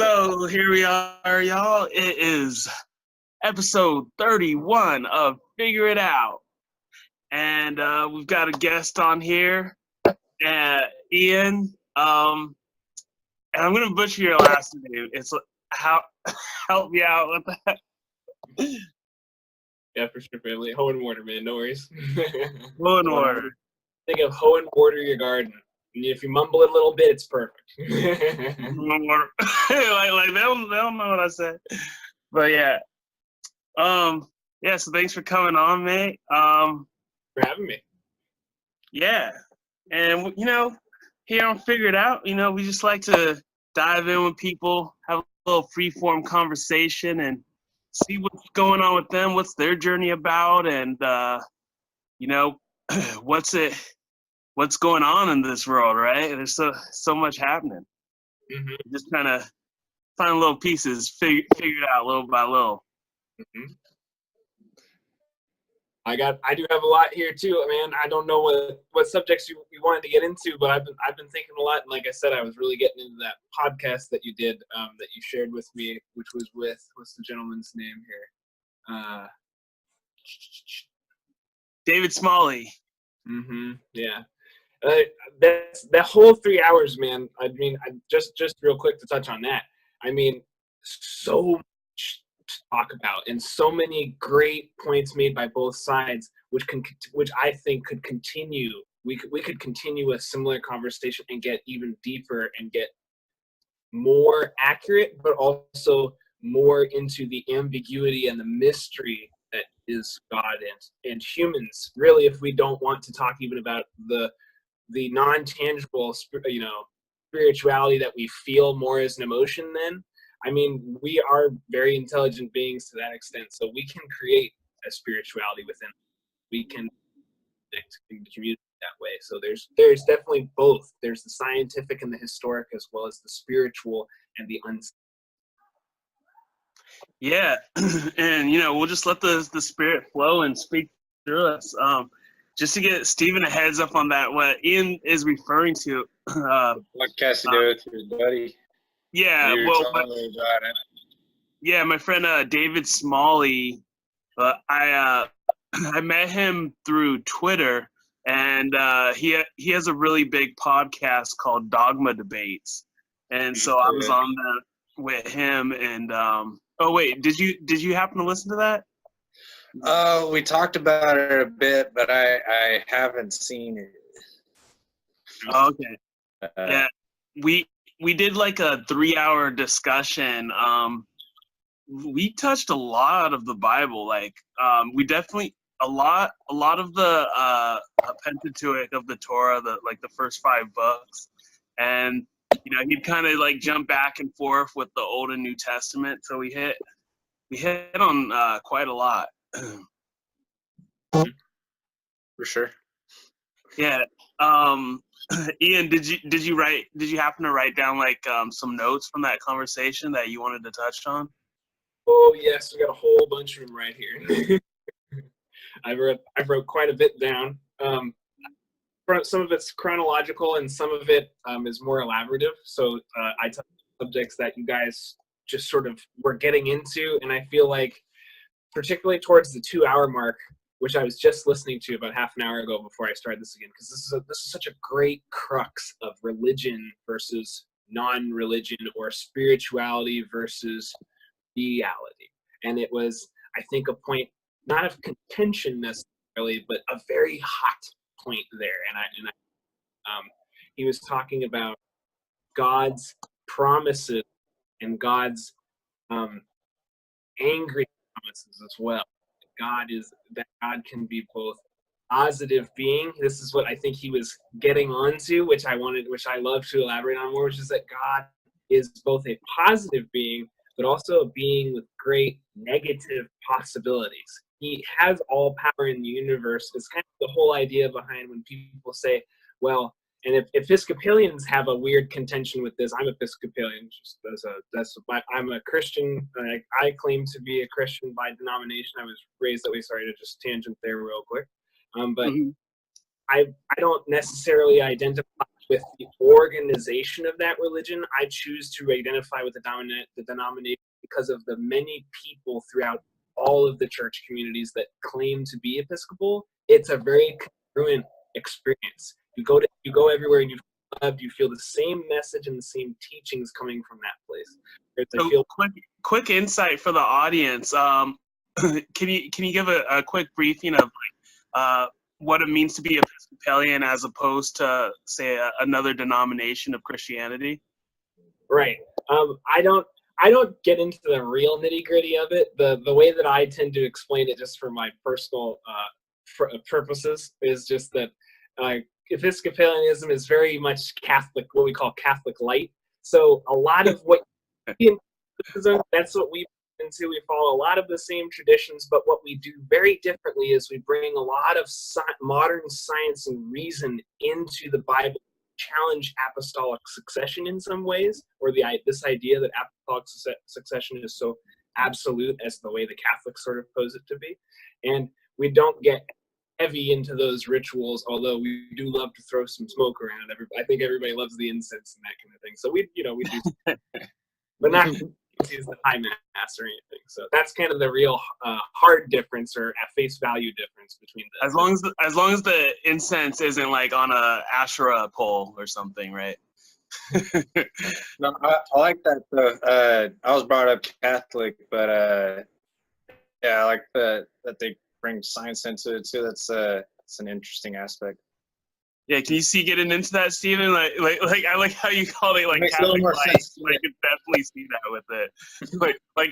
So here we are, y'all. It is episode 31 of Figure It Out. And we've got a guest on here, Ian. And I'm going to butcher your last name. It's help me out with that. Yeah, for sure, family. Hohenwarter, man. No worries. Hohenwarter. Think of Hohenwarter your garden. And if you mumble it a little bit, it's perfect. Hohenwarter. like they'll know what I said. But yeah. So thanks for coming on, mate. For having me. Yeah. And, here on Figure It Out, we just like to dive in with people, have a little freeform conversation and see what's going on with them, what's their journey about, and, what's going on in this world, right? There's so much happening. Mm-hmm. Just trying to find little pieces, figure it out little by little. Mm-hmm. I do have a lot here too, man. I don't know what subjects you wanted to get into, but I've been thinking a lot. And like I said, I was really getting into that podcast that you did, that you shared with me, which was with, what's the gentleman's name here? David Smalley. Mm-hmm. Yeah. That whole 3 hours, man. I mean, just real quick to touch on that. I mean, so much to talk about, and so many great points made by both sides, which I think could continue. We could continue a similar conversation and get even deeper and get more accurate, but also more into the ambiguity and the mystery that is God and humans. Really, if we don't want to talk even about the non-tangible, spirituality that we feel more as an emotion, then, I mean, we are very intelligent beings to that extent, so we can create a spirituality within. We can connect and communicate that way. So there's definitely both. There's the scientific and the historic, as well as the spiritual and the unseen. Yeah, and we'll just let the spirit flow and speak through us. Just to get Stephen a heads up on that, what Ian is referring to. What has to do with your buddy? Yeah, my friend David Smalley. I met him through Twitter, and he has a really big podcast called Dogma Debates, and so I was on that with him. And oh wait, did you happen to listen to that? We talked about it a bit, but I haven't seen it. Okay. Yeah, we did like a 3-hour discussion. We touched a lot of the Bible. Like, we definitely a lot of the Pentateuch of the Torah, the first 5 books, and he'd kind of like jump back and forth with the Old and New Testament. So we hit on quite a lot. For sure. Yeah. Ian, did you happen to write down some notes from that conversation that you wanted to touch on? Oh yes, we got a whole bunch of them right here. I wrote quite a bit down. Some of it's chronological and some of it is more elaborative. So I touched on subjects that you guys just sort of were getting into, and I feel like particularly towards the 2-hour mark, which I was just listening to about half an hour ago before I started this again, because this is such a great crux of religion versus non-religion, or spirituality versus reality. And it was, I think, a point not of contention necessarily, but a very hot point there. And he was talking about God's promises and God's angry promises as well. That God can be both positive being. This is what I think he was getting onto, which I love to elaborate on more, which is that God is both a positive being, but also a being with great negative possibilities. He has all power in the universe. It's kind of the whole idea behind when people say, well, and if Episcopalians have a weird contention with this, I'm Episcopalian. I'm a Christian. I claim to be a Christian by denomination. I was raised that way. Sorry to just tangent there real quick. But I don't necessarily identify with the organization of that religion. I choose to identify with the denomination because of the many people throughout all of the church communities that claim to be Episcopal. It's a very congruent experience. You go everywhere and you feel the same message and the same teachings coming from that place. So quick insight for the audience. Can you give a quick briefing of what it means to be Episcopalian as opposed to, say, another denomination of Christianity? Right. I don't get into the real nitty gritty of it. The way that I tend to explain it, just for my personal purposes, is just that Episcopalianism is very much Catholic, what we call Catholic light. So a lot of what that's what we into. We follow a lot of the same traditions, but what we do very differently is we bring a lot of modern science and reason into the Bible, challenge apostolic succession in some ways, or this idea that apostolic succession is so absolute as the way the Catholics sort of pose it to be. And we don't get heavy into those rituals, although we do love to throw some smoke around. I think everybody loves the incense and that kind of thing. So we do, but not use the high mass or anything. So that's kind of the real hard difference, or at face value difference between the. As long as the incense isn't like on a Asherah pole or something, right? No, I like that though. I was brought up Catholic, but yeah, I like that they bring science into it too. That's an interesting aspect. Yeah, can you see getting into that, Stephen? Like I like how you call it like Catholic life. I can definitely see that with it. Like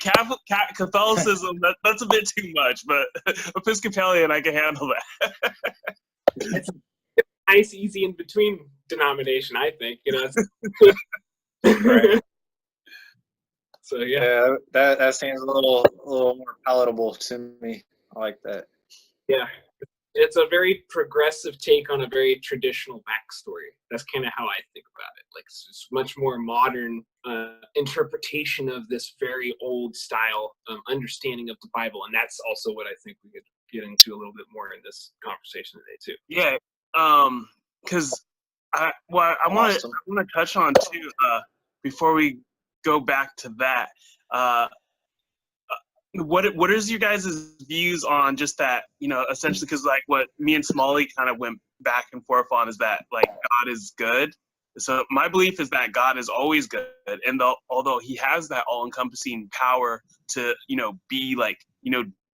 Catholicism, that's a bit too much, but Episcopalian, I can handle that. It's a nice, easy in between denomination, I think. Right. So yeah, that seems a little more palatable to me. I like that. Yeah. It's a very progressive take on a very traditional backstory. That's kind of how I think about it. Like, it's much more modern interpretation of this very old style understanding of the Bible, and that's also what I think we could get into a little bit more in this conversation today too. Yeah, because I want to touch on too before we go back to that. What is your guys' views on just that, essentially, because like what me and Smalley kind of went back and forth on is that like God is good. So my belief is that God is always good, and although he has that all-encompassing power to, be like,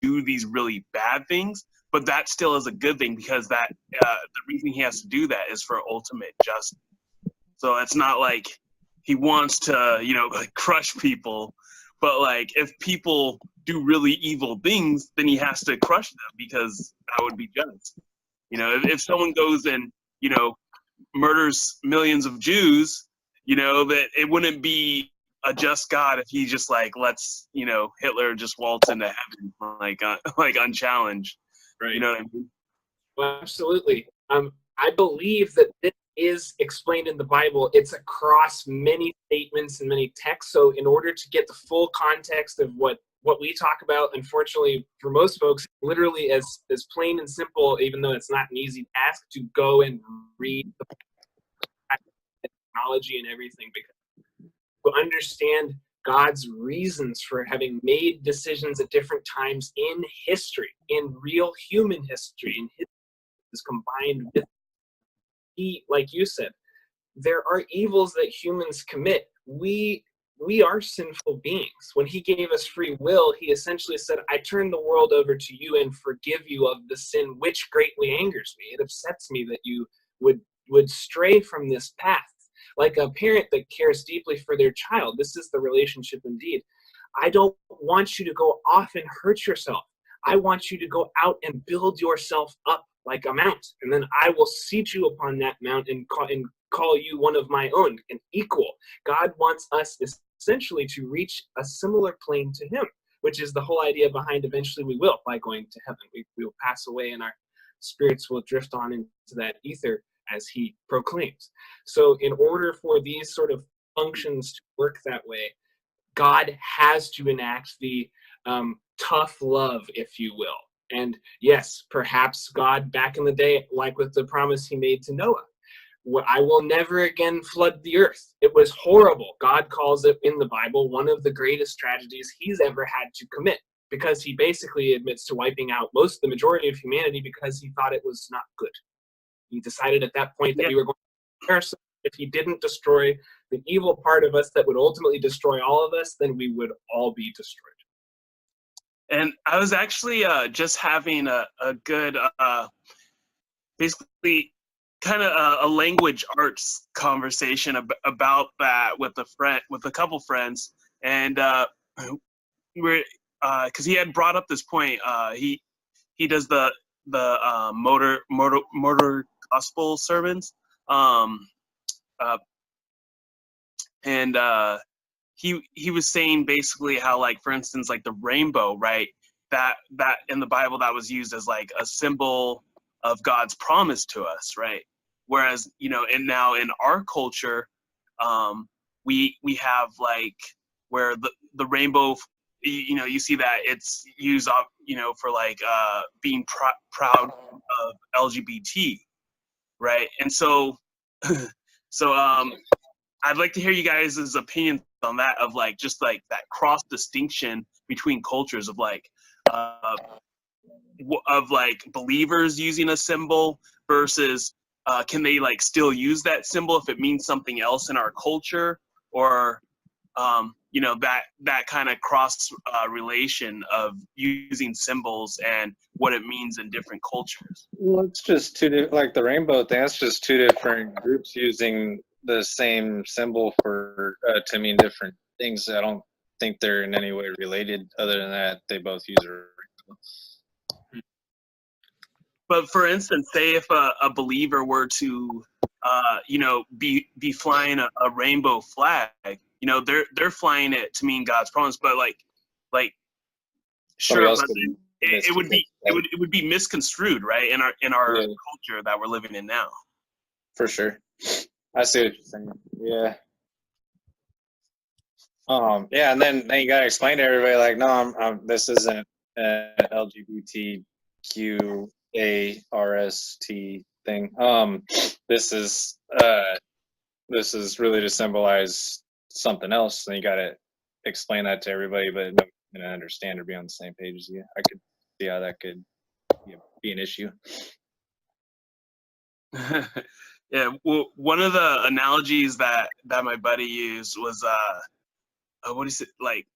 do these really bad things, but that still is a good thing, because that the reason he has to do that is for ultimate justice. So it's not like he wants to, like crush people, but like if people do really evil things, then he has to crush them, because that would be just. If someone goes and, murders millions of Jews, that it wouldn't be a just God if he just like lets, Hitler just waltz into heaven like unchallenged. Right. You know what I mean? Well, absolutely. I believe that this is explained in the Bible. It's across many statements and many texts. So in order to get the full context of what we talk about, unfortunately, for most folks, literally as plain and simple, even though it's not an easy task, to go and read the technology and everything, because to understand God's reasons for having made decisions at different times in history, in real human history, in history is combined with like you said, there are evils that humans commit. We are sinful beings. When he gave us free will, he essentially said, I turn the world over to you and forgive you of the sin which greatly angers me. It upsets me that you would stray from this path. Like a parent that cares deeply for their child, this is the relationship indeed. I don't want you to go off and hurt yourself. I want you to go out and build yourself up like a mount, and then I will seat you upon that mount and call you one of my own, an equal. God wants us essentially to reach a similar plane to him, which is the whole idea behind eventually we will, by going to heaven. We will pass away and our spirits will drift on into that ether as he proclaims. So in order for these sort of functions to work that way, God has to enact the tough love, if you will. And yes, perhaps God back in the day, like with the promise he made to Noah, I will never again flood the earth. It was horrible. God calls it in the Bible one of the greatest tragedies he's ever had to commit, because he basically admits to wiping out the majority of humanity because he thought it was not good. He decided at that point that we were going to perish. If he didn't destroy the evil part of us that would ultimately destroy all of us, then we would all be destroyed. And I was actually just having a good, basically, kind of a language arts conversation about that with a couple friends, and we're because he had brought up this point. He does the motor gospel sermons, and he was saying basically how, like, for instance, like the rainbow, right? That in the Bible that was used as like a symbol of God's promise to us, right? Whereas, and now in our culture, we have like where the rainbow, you see that it's used, for like being proud of LGBT, right? And so, I'd like to hear you guys' opinions on that, of like just like that cross distinction between cultures of like believers using a symbol versus can they like still use that symbol if it means something else in our culture, or that kind of cross relation of using symbols and what it means in different cultures. Well, it's just like the rainbow thing. That's just two different groups using the same symbol for to mean different things. I don't think they're in any way related. Other than that, they both use a rainbow. But for instance, say if a believer were to, be flying a rainbow flag, they're flying it to mean God's promise. But like, sure, but it would be misconstrued, right? In our culture that we're living in now. For sure, I see what you're saying. Yeah. Yeah, and then you gotta explain to everybody, like, no, this isn't LGBTQARST thing. This is really to symbolize something else, and you gotta explain that to everybody, but nobody's gonna understand or be on the same page as you. I could see how that could be an issue. Yeah, well, one of the analogies that my buddy used was what is it, like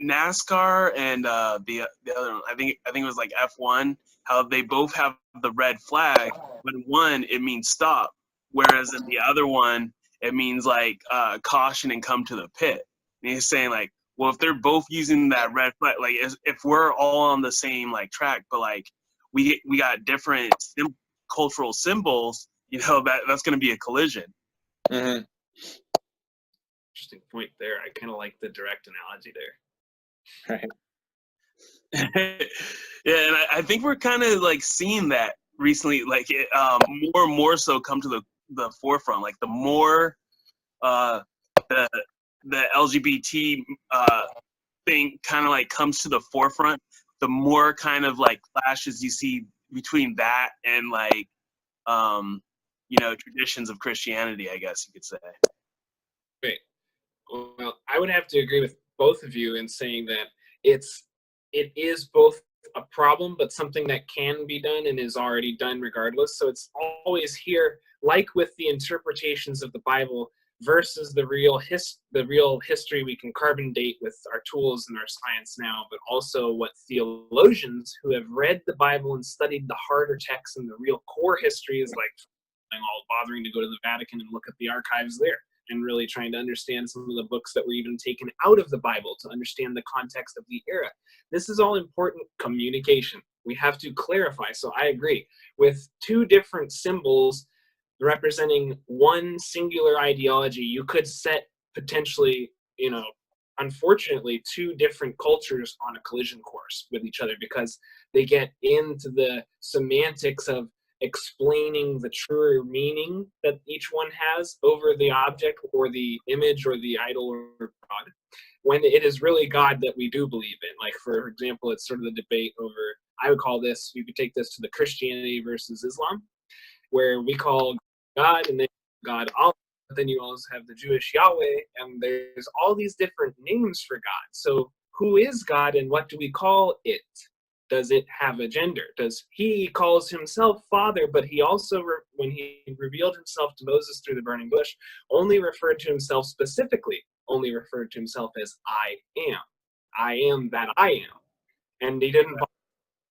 NASCAR and the other one, I think it was like F1, how they both have the red flag, but in one it means stop, whereas in the other one it means like caution and come to the pit. And he's saying like, well, if they're both using that red flag, like if we're all on the same like track, but like we got different cultural symbols, that's going to be a collision. Mm-hmm. Interesting point there. I kind of like the direct analogy there. Right. Yeah, and I think we're kind of like seeing that recently, like more and more so come to the forefront. Like the more the LGBT thing kind of like comes to the forefront, the more kind of like clashes you see between that and like traditions of Christianity, I guess you could say. Great. Well, I would have to agree with both of you in saying that it is both a problem, but something that can be done and is already done regardless. So it's always here, like with the interpretations of the Bible versus the real history we can carbon date with our tools and our science now, but also what theologians who have read the Bible and studied the harder texts and the real core history is like, all bothering to go to the Vatican and look at the archives there, and really trying to understand some of the books that were even taken out of the Bible to understand the context of the era. This is all important communication. We have to clarify. So I agree with two different symbols representing one singular ideology. You could set potentially, unfortunately, two different cultures on a collision course with each other because they get into the semantics of explaining the truer meaning that each one has over the object or the image or the idol or God, when it is really God that we do believe in. Like, for example, it's sort of the debate over, I would call this, you could take this to the Christianity versus Islam, where we call God and then God Allah, but then you also have the Jewish Yahweh, and there's all these different names for God. So who is God, and what do we call it? Does it have a gender? He calls himself Father, but he also, when he revealed himself to Moses through the burning bush, only referred to himself specifically, only referred to himself as I am. I am that I am. And he didn't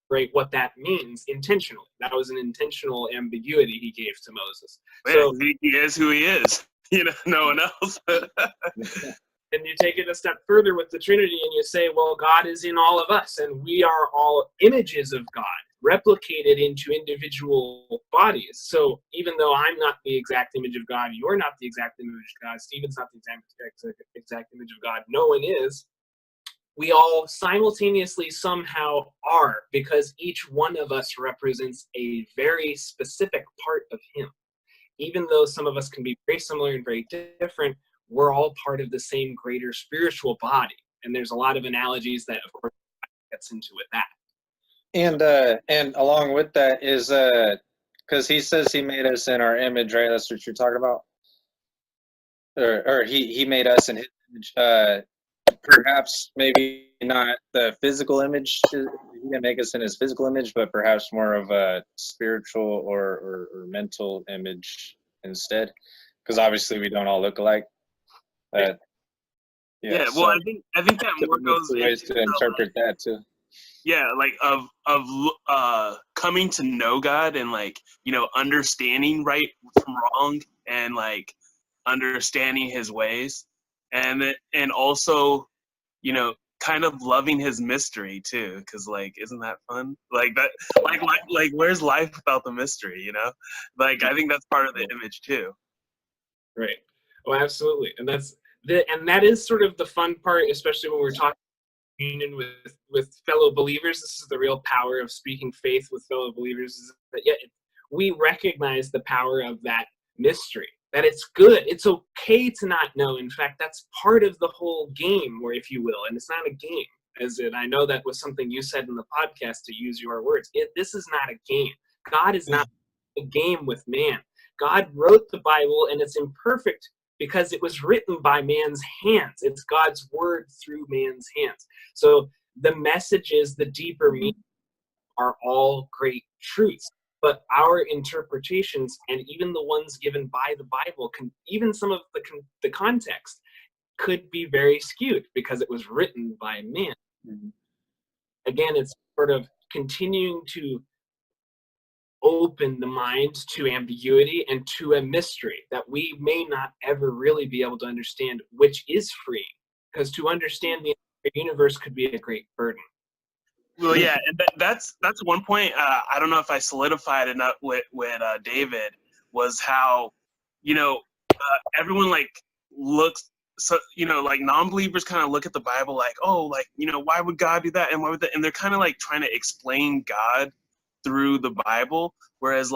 elaborate what that means intentionally. That was an intentional ambiguity he gave to Moses. So he is who he is. No one else. And you take it a step further with the Trinity and you say, well, God is in all of us, and we are all images of God, replicated into individual bodies. So even though I'm not the exact image of God, you're not the exact image of God, Stephen's not the exact image of God, no one is, we all simultaneously somehow are, because each one of us represents a very specific part of him. Even though some of us can be very similar and very different, we're all part of the same greater spiritual body. And there's a lot of analogies that, of course, gets into with that. And along with that is because he says he made us in our image, right? That's what you're talking about. Or he made us in his image. Perhaps maybe not the physical image. He didn't make us in his physical image, but perhaps more of a spiritual or mental image instead. Because obviously we don't all look alike. Well, so I think that more goes ways to interpret that too. Yeah, like of coming to know God and understanding right from wrong and understanding his ways, and also kind of loving his mystery too, because isn't that fun? Where's life without the mystery? I think that's part of the image too. Right. Oh, absolutely. And that is sort of the fun part, especially when we're talking communion with fellow believers. This is the real power of speaking faith with fellow believers, is that we recognize the power of that mystery, that it's good. It's okay to not know. In fact, that's part of the whole game, or if you will, and it's not a game. I know that was something you said in the podcast, to use your words. This is not a game. God is not a game with man. God wrote the Bible, and it's imperfect because it was written by man's hands. It's God's word through man's hands. So the messages, the deeper meaning, are all great truths. But our interpretations, and even the ones given by the Bible, even some of the context, could be very skewed because it was written by man. Mm-hmm. Again, it's sort of continuing to open the mind to ambiguity and to a mystery that we may not ever really be able to understand, which is freeing, because to understand the universe could be a great burden. Well, yeah, and that's one point. I don't know if I solidified enough with David, was how everyone looks, so non-believers kind of look at the Bible why would God do that, and why would that, and they're kind of trying to explain God through the Bible, whereas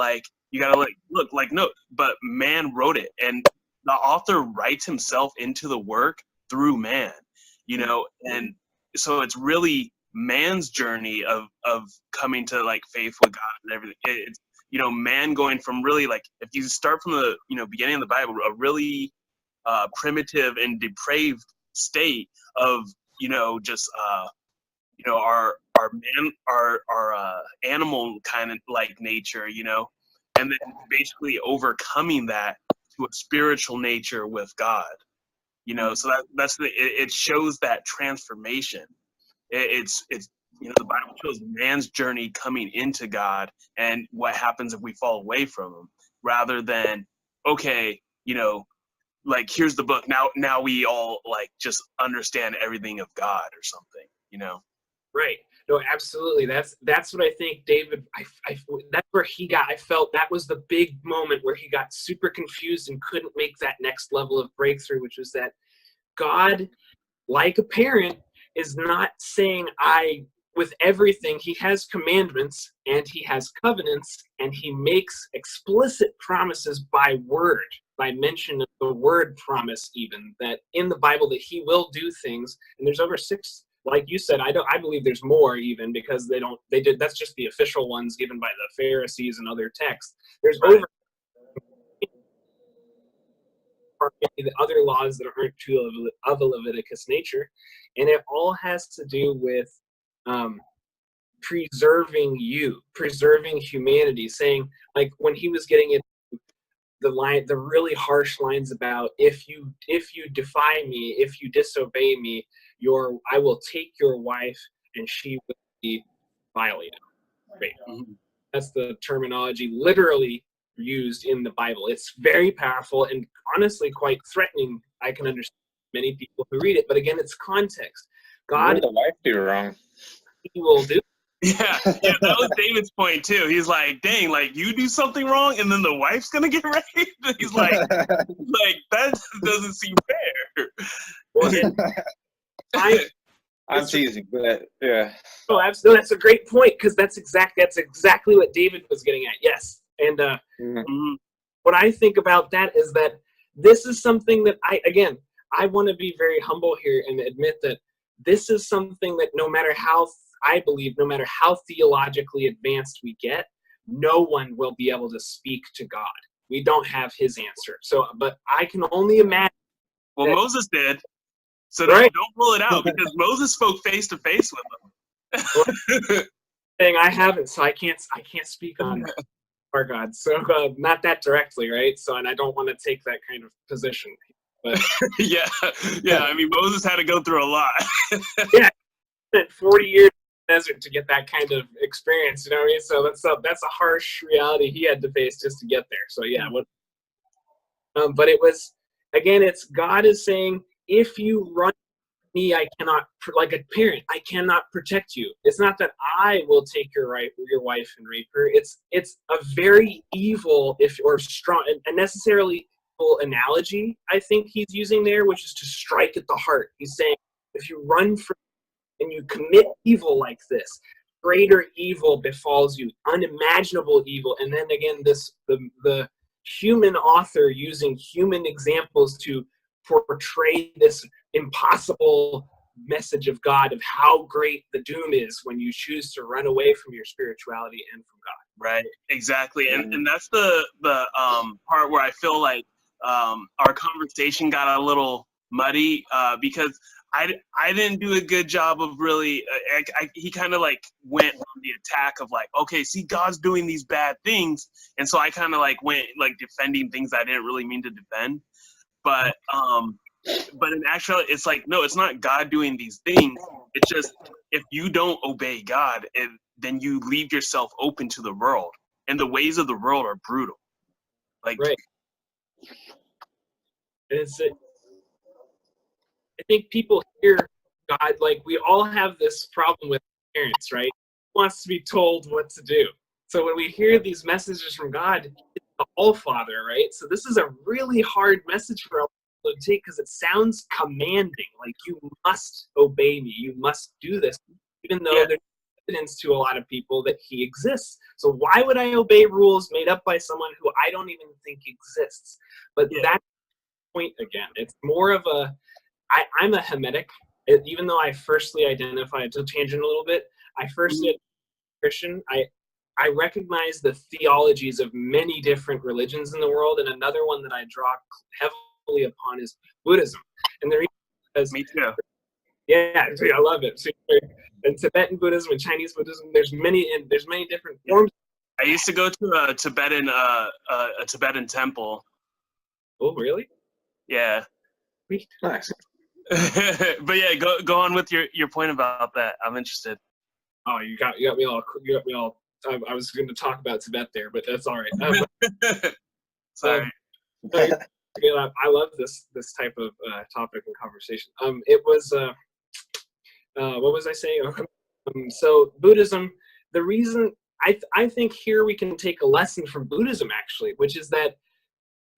you gotta look no, but man wrote it, and the author writes himself into the work through man, and so it's really man's journey of coming to faith with God and everything. It's man going from really if you start from the beginning of the Bible, a really primitive and depraved state of just our animal kind of nature, and then basically overcoming that to a spiritual nature with God, so it shows that transformation. It's the Bible shows man's journey coming into God and what happens if we fall away from him, rather than here's the book, now we all just understand everything of God or something. Right. No, absolutely. That's what I think, David. That's where I felt that was the big moment where he got super confused and couldn't make that next level of breakthrough, which was that God, like a parent, is not saying with everything. He has commandments and he has covenants, and he makes explicit promises by word, by mention of the word promise, even that in the Bible that he will do things. And there's over 6. Like you said, I believe there's more, even because that's just the official ones given by the Pharisees and other texts. There's over or any of the other laws that aren't true of a Leviticus nature. And it all has to do with preserving humanity, saying, like, when he was getting it, the really harsh lines about if you defy me, if you disobey me, I will take your wife and she will be violated. Right. Mhm. That's the terminology literally used in the Bible. It's very powerful and honestly quite threatening. I can understand many people who read it, but again, it's context. What God, did the wife do wrong? he will do. Yeah, that was David's point too. He's like, dang, like you do something wrong and then the wife's gonna get raped. He's like that doesn't seem fair. Well, I'm teasing, but yeah. Oh, absolutely. That's a great point, because that's exactly what David was getting at. Yes. And what I think about that is that this is something that I want to be very humble here and admit that this is something that no matter how theologically advanced we get, no one will be able to speak to God. We don't have his answer. So, but I can only imagine. Well, Moses did. So Right. don't pull it out, because Moses spoke face to face with them. Thing I haven't, so I can't speak on our God. So not that directly, right? So, and I don't want to take that kind of position. But yeah. I mean, Moses had to go through a lot. yeah, spent 40 years in the desert to get that kind of experience. You know what I mean? So that's a harsh reality he had to face just to get there. So yeah, but it was, again, it's God is saying, if you run me, I cannot, like a parent, I cannot protect you. It's not that I will take your wife and rape her. It's a very evil, or strong, and necessarily evil analogy I think he's using there, which is to strike at the heart. He's saying, if you run from and you commit evil like this, greater evil befalls you, unimaginable evil. And then again, the human author using human examples to portray this impossible message of God, of how great the doom is when you choose to run away from your spirituality and from God. Right, exactly. And that's the part where I feel like our conversation got a little muddy, because I didn't do a good job of really, he kind of like went on the attack of like, okay, see, God's doing these bad things. And so I kind of like went like defending things I didn't really mean to defend. But in actuality, it's like, no, it's not God doing these things. It's just, if you don't obey God, then you leave yourself open to the world. And the ways of the world are brutal. Like, right. I think people hear God, like, we all have this problem with parents, right? Who wants to be told what to do? So when we hear these messages from God, it's the All-Father, right? So this is a really hard message for us to take, because it sounds commanding, like, you must obey me, you must do this, even though there's evidence to a lot of people that he exists. So why would I obey rules made up by someone who I don't even think exists? But that's the point again. It's more of a, I'm a Hamitic, even though I firstly identified, to tangent a little bit, I firstly Christian, I recognize the theologies of many different religions in the world, and another one that I draw heavily upon is Buddhism. And the reason is, me too. Yeah, I love it. And Tibetan Buddhism and Chinese Buddhism, there's many different forms. I used to go to a Tibetan temple. Oh, really? Yeah. Nice. But yeah, go on with your point about that. I'm interested. Oh, you got me all. I was going to talk about Tibet there, but that's all right. Sorry. I love this type of topic and conversation. It was what was I saying? So Buddhism. The reason I think here we can take a lesson from Buddhism, actually, which is that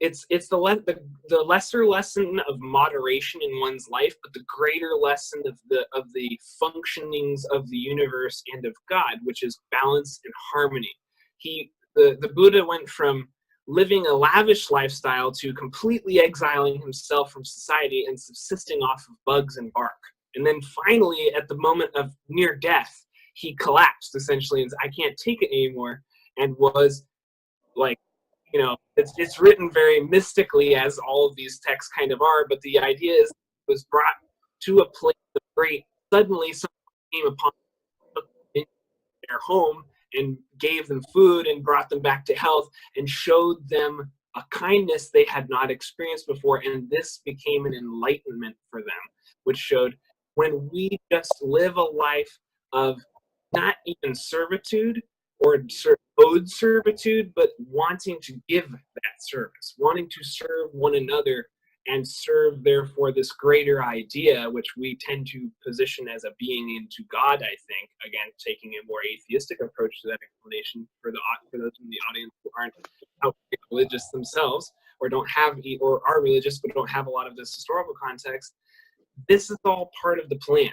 it's the lesser lesson of moderation in one's life, but the greater lesson of the functionings of the universe and of God, which is balance and harmony. The Buddha went from living a lavish lifestyle to completely exiling himself from society and subsisting off of bugs and bark. And then finally, at the moment of near death, he collapsed essentially and said, I can't take it anymore, and was like you know, it's written very mystically, as all of these texts kind of are, but the idea is it was brought to a place of great, suddenly someone came upon their home and gave them food and brought them back to health and showed them a kindness they had not experienced before. And this became an enlightenment for them, which showed when we just live a life of not even servitude or owed servitude, but wanting to give that service, wanting to serve one another and serve, therefore, this greater idea, which we tend to position as a being into God, I think, again, taking a more atheistic approach to that explanation for those in the audience who aren't religious themselves, or don't have, or are religious but don't have a lot of this historical context. This is all part of the plan.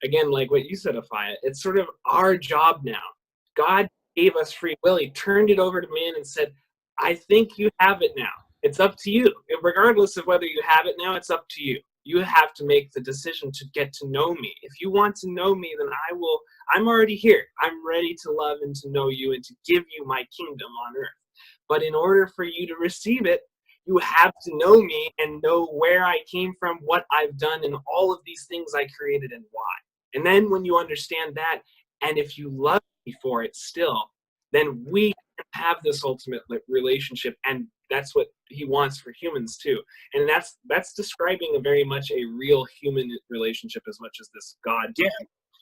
Again, like what you said, Afia, it's sort of our job now. God gave us free will. He turned it over to man and said, I think you have it now. It's up to you. Regardless of whether you have it now, it's up to you. You have to make the decision to get to know me. If you want to know me, then I'm already here. I'm ready to love and to know you and to give you my kingdom on earth. But in order for you to receive it, you have to know me and know where I came from, what I've done, and all of these things I created and why. And then when you understand that, and if you love me for it still, then we can have this ultimate relationship, and that's what he wants for humans too. And that's describing a very much a real human relationship as much as this God. Yeah,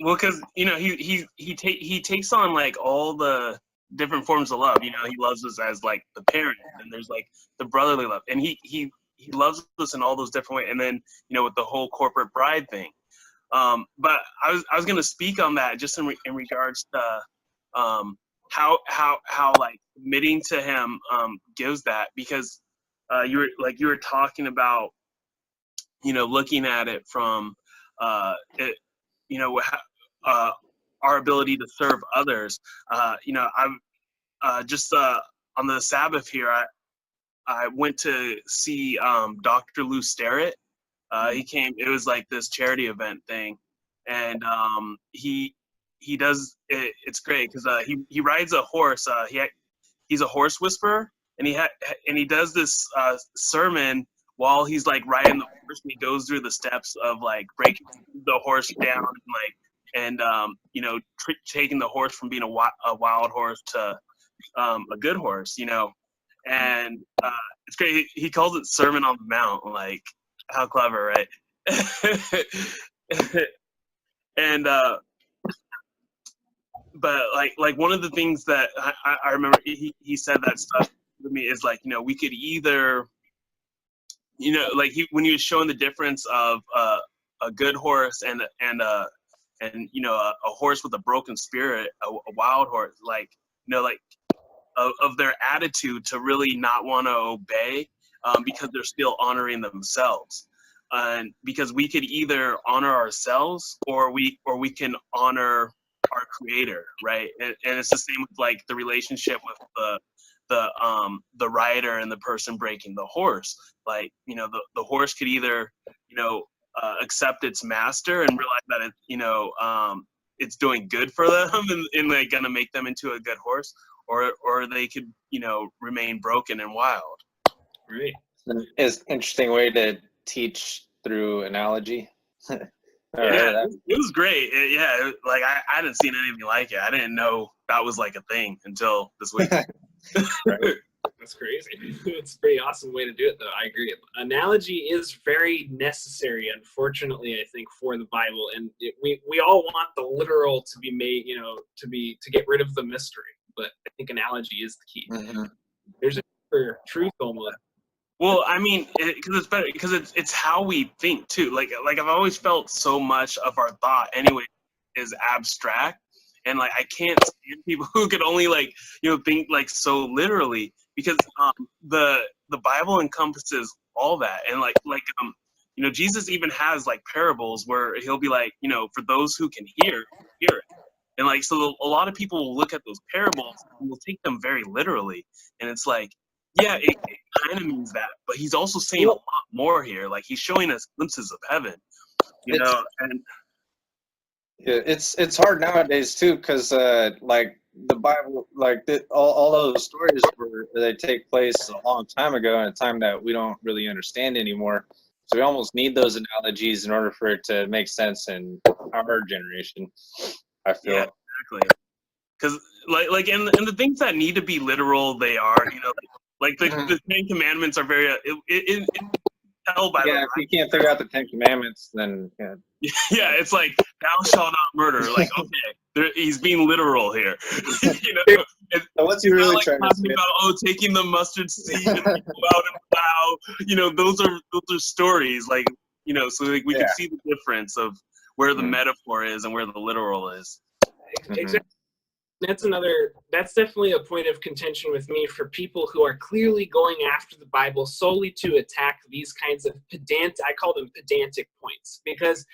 well, because you know he takes on like all the different forms of love. You know, he loves us as like the parent, and there's like the brotherly love, and he loves us in all those different ways. And then you know with the whole corporate bride thing. But I was going to speak on that just in regards to how like admitting to him gives that, because you were talking about, you know, looking at it from it, you know, our ability to serve others. You know, I'm just on the Sabbath here, I went to see Dr. Lou Sterrett. He came. It was like this charity event thing, and he does. It's great because he rides a horse. He's a horse whisperer, and he does this sermon while he's like riding the horse, and he goes through the steps of like breaking the horse down and you know, taking the horse from being a wild horse to a good horse, you know, and it's great. He calls it Sermon on the Mount. Like, how clever, right? And but like one of the things that I remember he said that stuff to me is like, you know, we could either, you know, like when he was showing the difference of a good horse and you know a horse with a broken spirit, a wild horse, like, you know, like of their attitude to really not want to obey because they're still honoring themselves. And because we could either honor ourselves or we can honor our creator, right? And it's the same with like the relationship with the rider and the person breaking the horse. Like, you know, the horse could either, you know, accept its master and realize that it, you know, it's doing good for them and like gonna make them into a good horse, or they could, you know, remain broken and wild. Right. It's an interesting way to teach through analogy. Yeah, it was great. Like I hadn't seen anything like it. I didn't know that was like a thing until this week. Right. That's crazy. It's a pretty awesome way to do it, though. I agree. Analogy is very necessary, unfortunately, I think, for the Bible, and we all want the literal to be made, you know, to get rid of the mystery. But I think analogy is the key. Mm-hmm. There's a truth almost. Well, I mean, because it's better, because it's how we think too. Like I've always felt so much of our thought anyway is abstract, and like I can't stand people who could only like, you know, think like so literally, because the Bible encompasses all that, and like you know, Jesus even has like parables where he'll be like, you know, for those who can hear it, and like so a lot of people will look at those parables and will take them very literally, and it's like, yeah, it kind of means that, but he's also saying a lot more here. Like he's showing us glimpses of heaven, you know. And it's hard nowadays too, because like the Bible, like all those stories they take place a long time ago in a time that we don't really understand anymore. So we almost need those analogies in order for it to make sense in our generation, I feel. Yeah, exactly. Because like and the things that need to be literal, they are. Like the Ten Commandments are very it tell by Yeah, if you can't figure out the Ten Commandments, then yeah. Yeah, it's like thou shalt not murder. Like, okay, he's being literal here. So what's he really like trying to talking say? about taking the mustard seed and go out and plow. Those are stories. Like so like we can see the difference of where the metaphor is and where the literal is. Exactly. That's definitely a point of contention with me for people who are clearly going after the Bible solely to attack these kinds of I call them pedantic points, because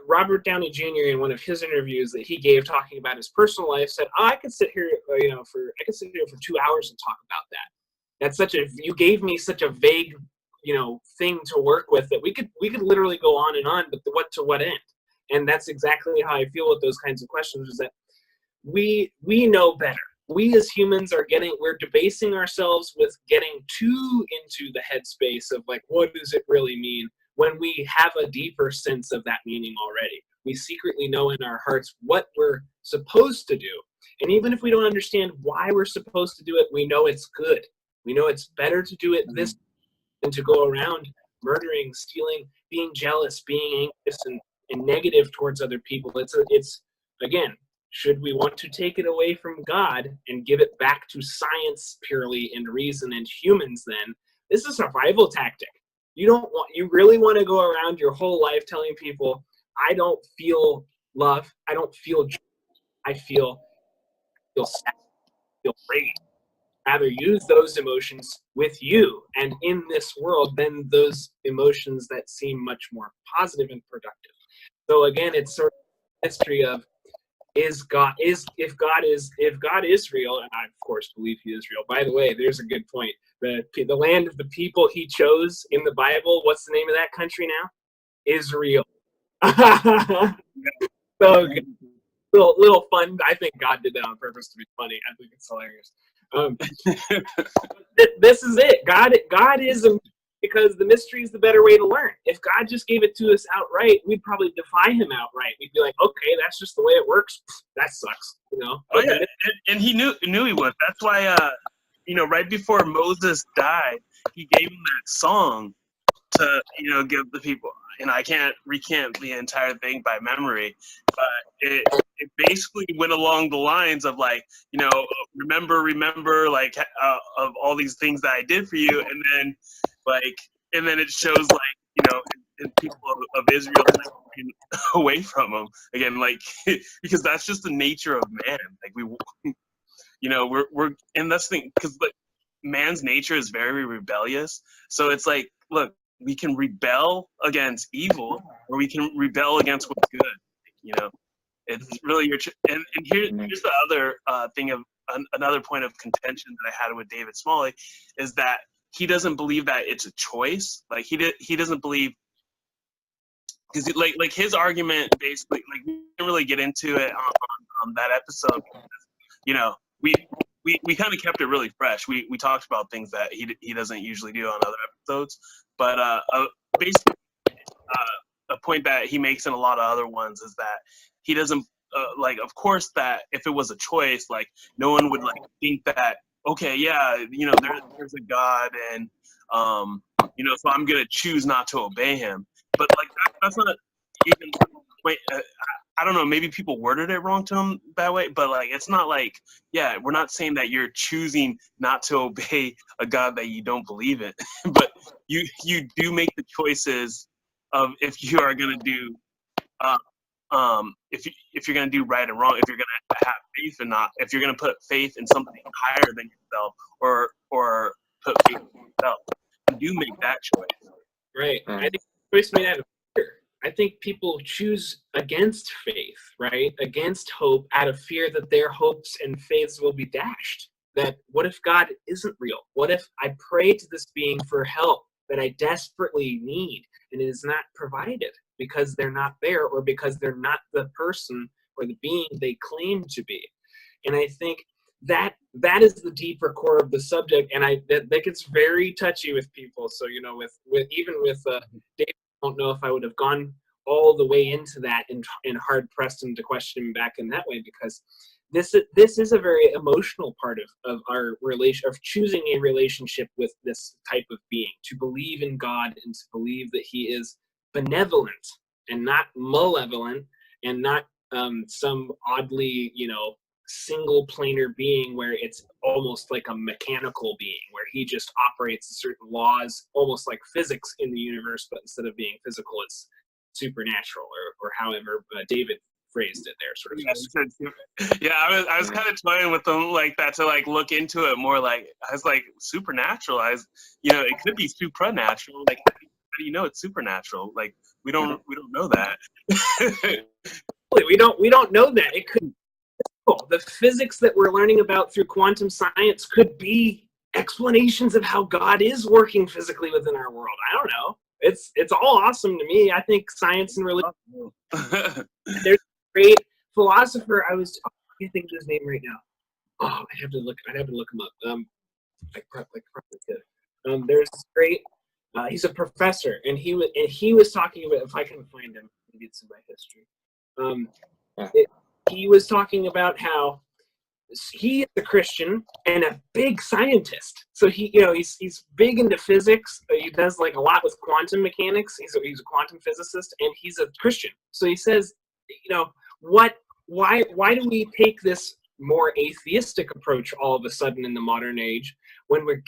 Robert Downey Jr. in one of his interviews that he gave talking about his personal life said, I could sit here, for 2 hours and talk about that. You gave me such a vague, thing to work with that we could literally go on and on, but to what end? And that's exactly how I feel with those kinds of questions, is that we know better. We as humans we're debasing ourselves with getting too into the headspace of like, what does it really mean, when we have a deeper sense of that meaning already. We secretly know in our hearts what we're supposed to do. And even if we don't understand why we're supposed to do it, we know it's good. We know it's better to do it this than to go around murdering, stealing, being jealous, being anxious and negative towards other people. It's again, should we want to take it away from God and give it back to science purely and reason and humans, then this is a survival tactic. You really want to go around your whole life telling people, I don't feel love, I don't feel joy, I feel sad, I feel rage. Rather use those emotions with you and in this world than those emotions that seem much more positive and productive. So again, it's sort of a mystery of if God is real, and I of course believe he is real. By the way, there's a good point. The land of the people he chose in the Bible, what's the name of that country now? Israel. So little fun. I think God did that on purpose to be funny. I think it's hilarious. This is it. God is because the mystery is the better way to learn. If God just gave it to us outright, we'd probably defy him outright. We'd be like, okay, that's just the way it works. That sucks, Oh yeah, and he knew he would. That's why, right before Moses died, he gave him that song to, give the people. I can't recant the entire thing by memory, but it basically went along the lines of like, remember, like of all these things that I did for you, and then it shows like, and people of Israel away from him again, like because that's just the nature of man. Like we're and that's the thing, because like man's nature is very rebellious. So it's like, look, we can rebel against evil, or we can rebel against what's good. It's really and here's the other thing of another point of contention that I had with David Smalley is that he doesn't believe that it's a choice. Like he doesn't believe, because like his argument basically, like we didn't really get into it on that episode. We kind of kept it really fresh. We talked about things that he doesn't usually do on other episodes, but basically a point that he makes in a lot of other ones is that he doesn't like, of course, that if it was a choice, like no one would like think that, okay, yeah, there's a God, and so I'm gonna choose not to obey him. But like that's not even. Wait, I don't know. Maybe people worded it wrong to him that way, but like it's not like, yeah, we're not saying that you're choosing not to obey a God that you don't believe in, but you do make the choices of if you are gonna do. If you're gonna do right and wrong, if you're gonna have faith or not, if you're gonna put faith in something higher than yourself, or put faith in yourself, you do make that choice. Right. I think the choice made out of fear. I think people choose against faith, right? Against hope, out of fear that their hopes and faiths will be dashed. That what if God isn't real? What if I pray to this being for help that I desperately need and it is not provided because they're not there, or because they're not the person or the being they claim to be? And I think that is the deeper core of the subject, and that gets very touchy with people. So, you know, with David, I don't know if I would have gone all the way into that and hard pressed him to question him back in that way, because this is a very emotional part of our relation, of choosing a relationship with this type of being, to believe in God and to believe that he is benevolent and not malevolent, and not some oddly, you know, single planar being where it's almost like a mechanical being where he just operates certain laws, almost like physics in the universe, but instead of being physical, it's supernatural, or however David phrased it there, sort of. Yeah, I was kind of toying with them like that, to like look into it more. Like, I was like, supernatural, you know, it could be supranatural. Like, how do you know it's supernatural? Like, we don't know that. we don't know that. It could, the physics that we're learning about through quantum science could be explanations of how God is working physically within our world. I don't know. It's all awesome to me. I think science and religion. There's a great philosopher. I can't think of his name right now. Oh, I'd have to look him up. Like probably could. There's this great. He's a professor, and he was talking about, if I can find him, maybe it's in my history. He was talking about how he is a Christian and a big scientist. So he's big into physics. He does like a lot with quantum mechanics. He's a quantum physicist, and he's a Christian. So he says, you know, why do we take this more atheistic approach all of a sudden in the modern age when we're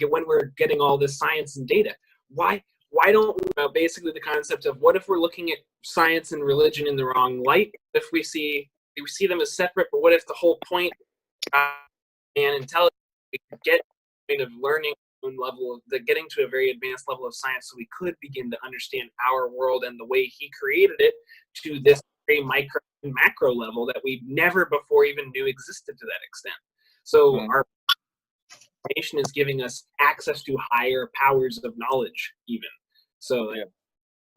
getting all this science and data? Why don't basically the concept of, what if we're looking at science and religion in the wrong light? If we see them as separate, but what if the whole point and intelligence, we could get kind of learning level of getting to a very advanced level of science, so we could begin to understand our world and the way he created it to this very micro and macro level that we never before even knew existed to that extent. So our information is giving us access to higher powers of knowledge even. So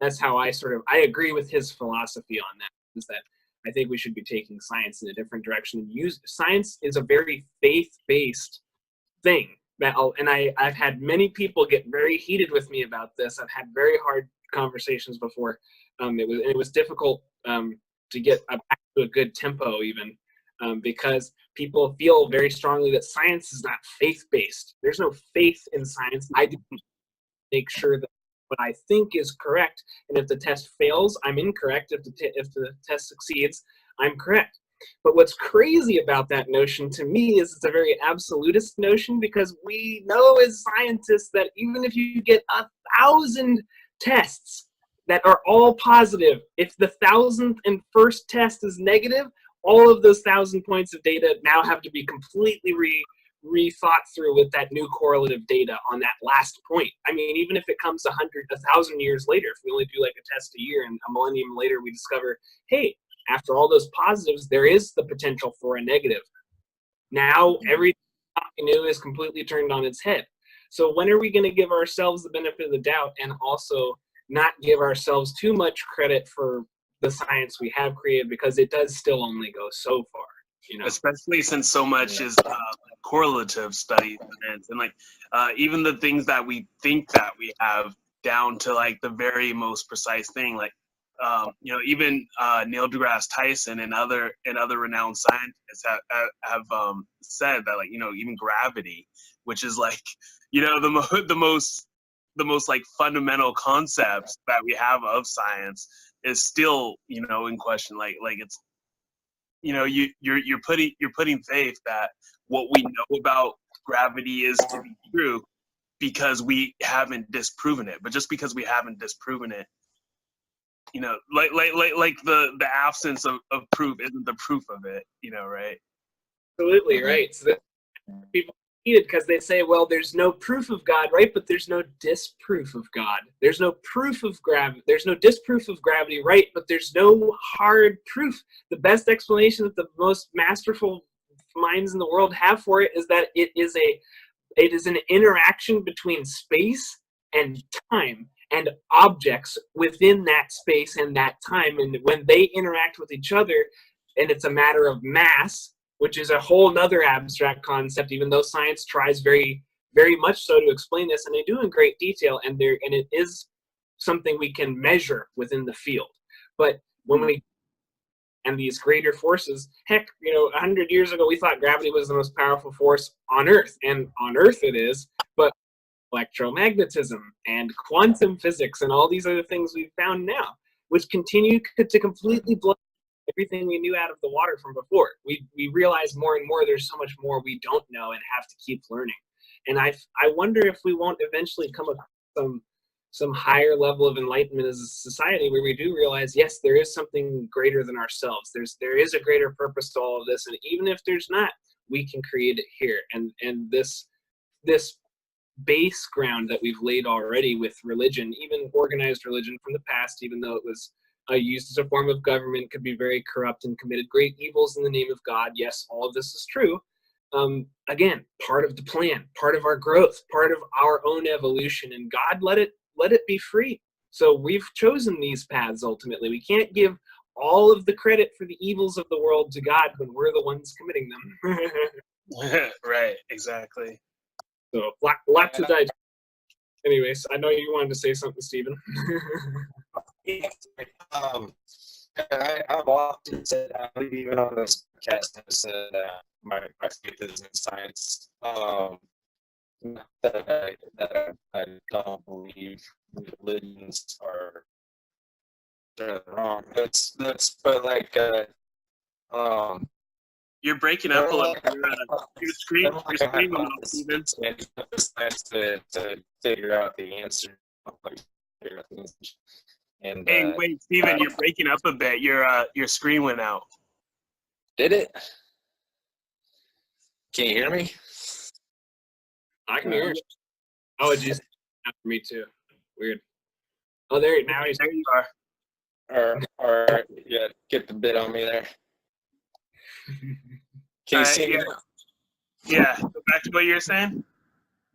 that's how I agree with his philosophy on that, is that I think we should be taking science in a different direction. Science is a very faith-based thing. I've had many people get very heated with me about this. I've had very hard conversations before. It was difficult to get back to a good tempo even, because people feel very strongly that science is not faith-based. There's no faith in science. I do make sure that what I think is correct, and if the test fails, I'm incorrect. If the test succeeds, I'm correct. But what's crazy about that notion to me is it's a very absolutist notion, because we know as scientists that even if you get 1,000 tests that are all positive, if the 1,001st test is negative, all of those 1,000 points of data now have to be completely rethought through with that new correlative data on that last point. I mean, even if it comes 1,000 years later, if we only do like a test a year and a millennium later we discover, hey, after all those positives, there is the potential for a negative. Now everything we knew is completely turned on its head. So when are we going to give ourselves the benefit of the doubt and also not give ourselves too much credit for the science we have created, because it does still only go so far, you know? Especially since so much is correlative studies, and like even the things that we think that we have down to like the very most precise thing, like you know, even Neil deGrasse Tyson and other renowned scientists have said that, like, you know, even gravity, which is like, you know, the most like fundamental concepts that we have of science is still, you know, in question. Like it's, you know, you're putting faith that what we know about gravity is to be true because we haven't disproven it. But just because we haven't disproven it, you know, like the absence of proof isn't the proof of it, you know, right? Absolutely right. So people heated because they say, well, there's no proof of God, right? But there's no disproof of God. There's no proof of gravity. There's no disproof of gravity, right? But there's no hard proof. The best explanation that the most masterful minds in the world have for it is that it is an interaction between space and time and objects within that space and that time. And when they interact with each other, and it's a matter of mass, which is a whole nother abstract concept, even though science tries very, very much so to explain this, and they do in great detail, and it is something we can measure within the field. But when we and these greater forces, heck, 100 years ago we thought gravity was the most powerful force on Earth, and on Earth it is, but electromagnetism and quantum physics and all these other things we've found now, which continue to completely blow everything we knew out of the water from before. We realize more and more there's so much more we don't know and have to keep learning. And I wonder if we won't eventually come across some higher level of enlightenment as a society where we do realize, yes, there is something greater than ourselves. There is a greater purpose to all of this, and even if there's not, we can create it here. And this base ground that we've laid already with religion, even organized religion from the past, even though it was used as a form of government, could be very corrupt and committed great evils in the name of God. Yes, all of this is true. Again, part of the plan, part of our growth, part of our own evolution, and God let it be free. So we've chosen these paths ultimately. We can't give all of the credit for the evils of the world to God when we're the ones committing them. Right, exactly. So lot to digest. Anyways, I know you wanted to say something, Stephen. I've often said, I believe even on this podcast, I said my faith is in science. That I don't believe religions are wrong. That's but like You're breaking up a little. Your screen went off, Steven. It's nice to figure out the answer. And Hey, wait, Steven, you're breaking up a bit. Your screen went out. Did it? Can you hear me? I can hear you. Oh, it just happened for me too. Weird. Oh, there you are. Or yeah, get the bit on me there. Can you see me? Yeah, go back to what you were saying.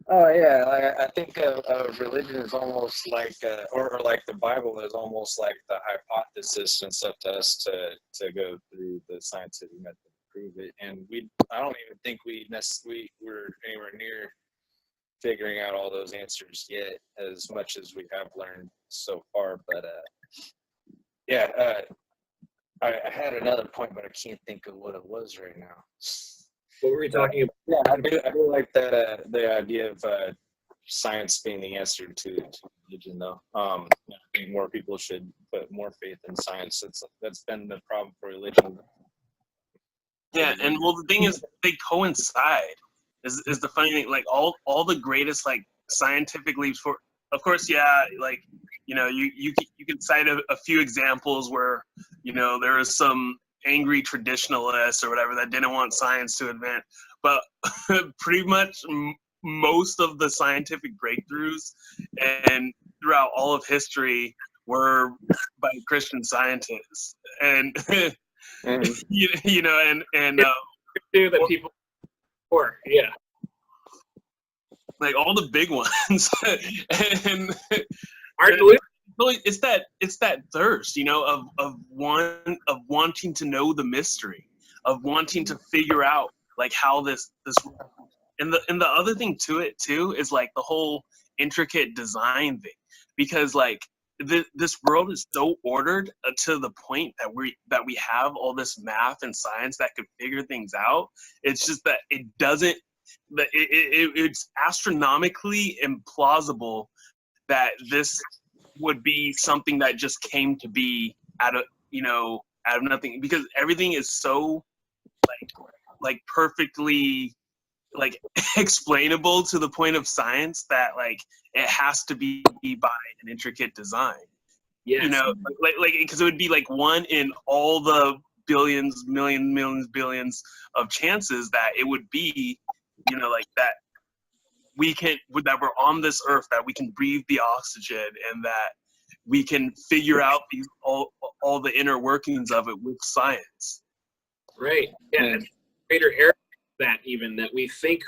Oh yeah, like, I think of religion is almost like, or like the Bible is almost like the hypothesis and stuff to us to go through the scientific method to prove it. And I don't even think we're anywhere near figuring out all those answers yet, as much as we have learned so far. But I had another point, but I can't think of what it was right now. What were we talking about? Yeah, I do like that the idea of science being the answer to religion, though. I think more people should put more faith in science. That's been the problem for religion. Yeah, and well, the thing is, they coincide. Is the funny thing? Like all the greatest like scientific leaps for, of course, yeah, like you can cite a few examples where there was some angry traditionalists or whatever that didn't want science to advance, but pretty much most of the scientific breakthroughs and throughout all of history were by Christian scientists, and and that people yeah, like all the big ones, and it's that thirst, of wanting to know the mystery, of wanting to figure out like how this and the other thing to it too is like the whole intricate design thing, because like this world is so ordered to the point that we have all this math and science that could figure things out. It's just that it doesn't. It's astronomically implausible that this would be something that just came to be out of nothing, because everything is so like perfectly like explainable to the point of science that like it has to be by an intricate design. Yes. Like because it would be like one in all the billions, billions of chances that it would be like that that we're on this earth, that we can breathe the oxygen, and that we can figure out all the inner workings of it with science. Right. Yeah. Greater error that even that we think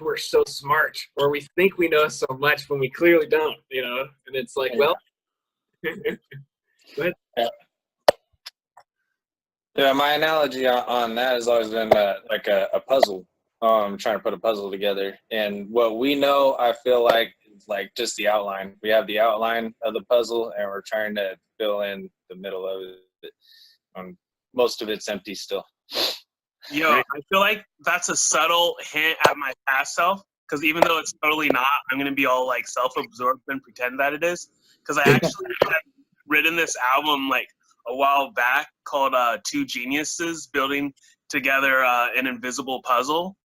we're so smart, or we think we know so much when we clearly don't. And it's like, well. Go ahead. Yeah, my analogy on that has always been like a puzzle. Trying to put a puzzle together, and what we know, I feel like, is like just the outline. We have the outline of the puzzle, and we're trying to fill in the middle of it. Most of it's empty still. Yo, I feel like that's a subtle hint at my past self, because even though it's totally not, I'm gonna be all like self-absorbed and pretend that it is. Because I actually had written this album like a while back called Two Geniuses Building Together an Invisible Puzzle.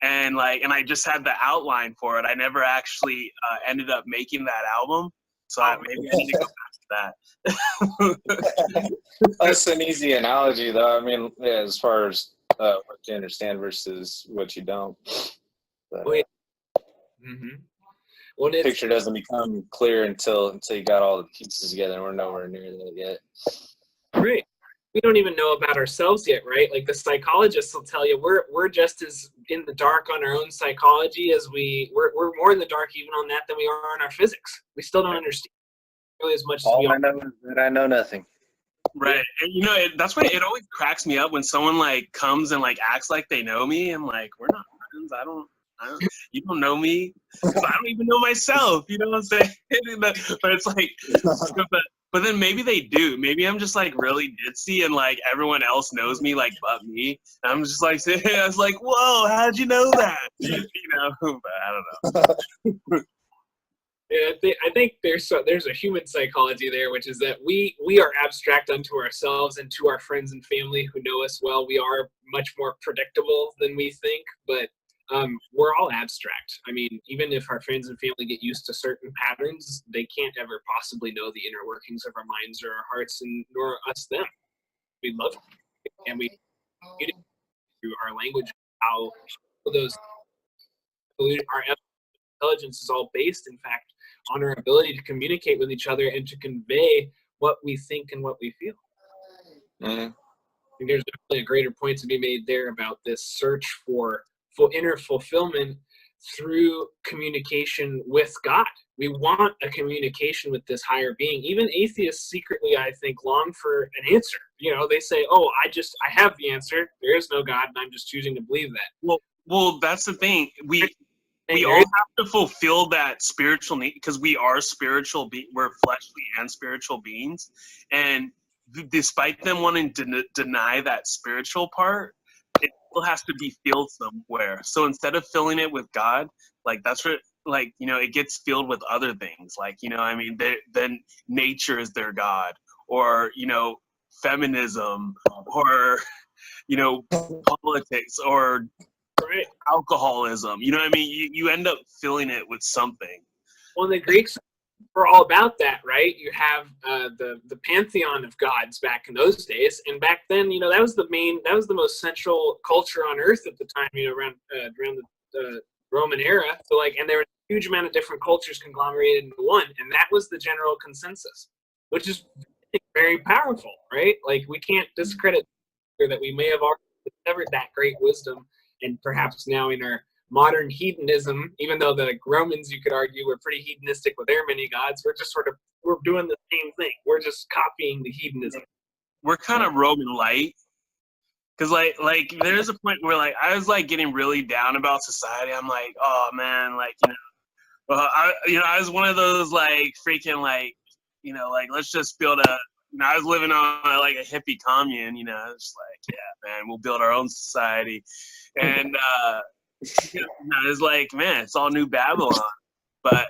And I just had the outline for it. I never actually ended up making that album. So maybe I need to go back to that. That's an easy analogy though. I mean, yeah, as far as what you understand versus what you don't. But, Well, the picture doesn't become clear until you got all the pieces together, and we're nowhere near that yet. Right. We don't even know about ourselves yet, right? Like the psychologists will tell you we're just as in the dark on our own psychology as we're more in the dark even on that than we are on our physics. We still don't understand really as much as we All I know is that I know nothing. Right. And that's why it always cracks me up when someone like comes and like acts like they know me. I'm like, we're not friends. I don't you don't know me. 'Cause I don't even know myself. You know what I'm saying? But it's like, but then maybe they do. Maybe I'm just like really ditzy and like everyone else knows me like but me. And I'm just like, I was like, whoa, how'd you know that? But I don't know. Yeah, I think there's a human psychology there, which is that we are abstract unto ourselves and to our friends and family who know us well. We are much more predictable than we think, but we're all abstract. I mean, even if our friends and family get used to certain patterns, they can't ever possibly know the inner workings of our minds or our hearts, and nor us them. We love them, and we communicate through our language. How those our intelligence is all based, in fact, on our ability to communicate with each other and to convey what we think and what we feel. Mm-hmm. I think there's definitely a greater point to be made there about this search for inner fulfillment through communication with God. We want a communication with this higher being. Even atheists secretly, I think, long for an answer. They say, oh, I have the answer. There is no God, and I'm just choosing to believe that. Well, that's the thing. We all have to fulfill that spiritual need because we are we're fleshly and spiritual beings. And despite them wanting to deny that spiritual part, it still has to be filled somewhere. So instead of filling it with God, like that's what, like, it gets filled with other things. Like, then nature is their God, or, feminism, or, politics, or alcoholism. You know what I mean? You end up filling it with something. Well, the Greeks were all about that, right? You have the pantheon of gods back in those days, and back then, that was the most central culture on earth at the time. Around the Roman era. So and there was a huge amount of different cultures conglomerated into one, and that was the general consensus, which is very powerful, right? Like we can't discredit that we may have already discovered that great wisdom. And perhaps now in our modern hedonism, even though the Romans, you could argue, were pretty hedonistic with their many gods, we're doing the same thing. We're just copying the hedonism. We're kind of Roman light. Because like there's a point where like I was like getting really down about society. I'm like, oh man, like I was one of those like freaking like like let's just build a. I was living on like a hippie commune. It's like, yeah, man, we'll build our own society. And it's like, man, it's all New Babylon. But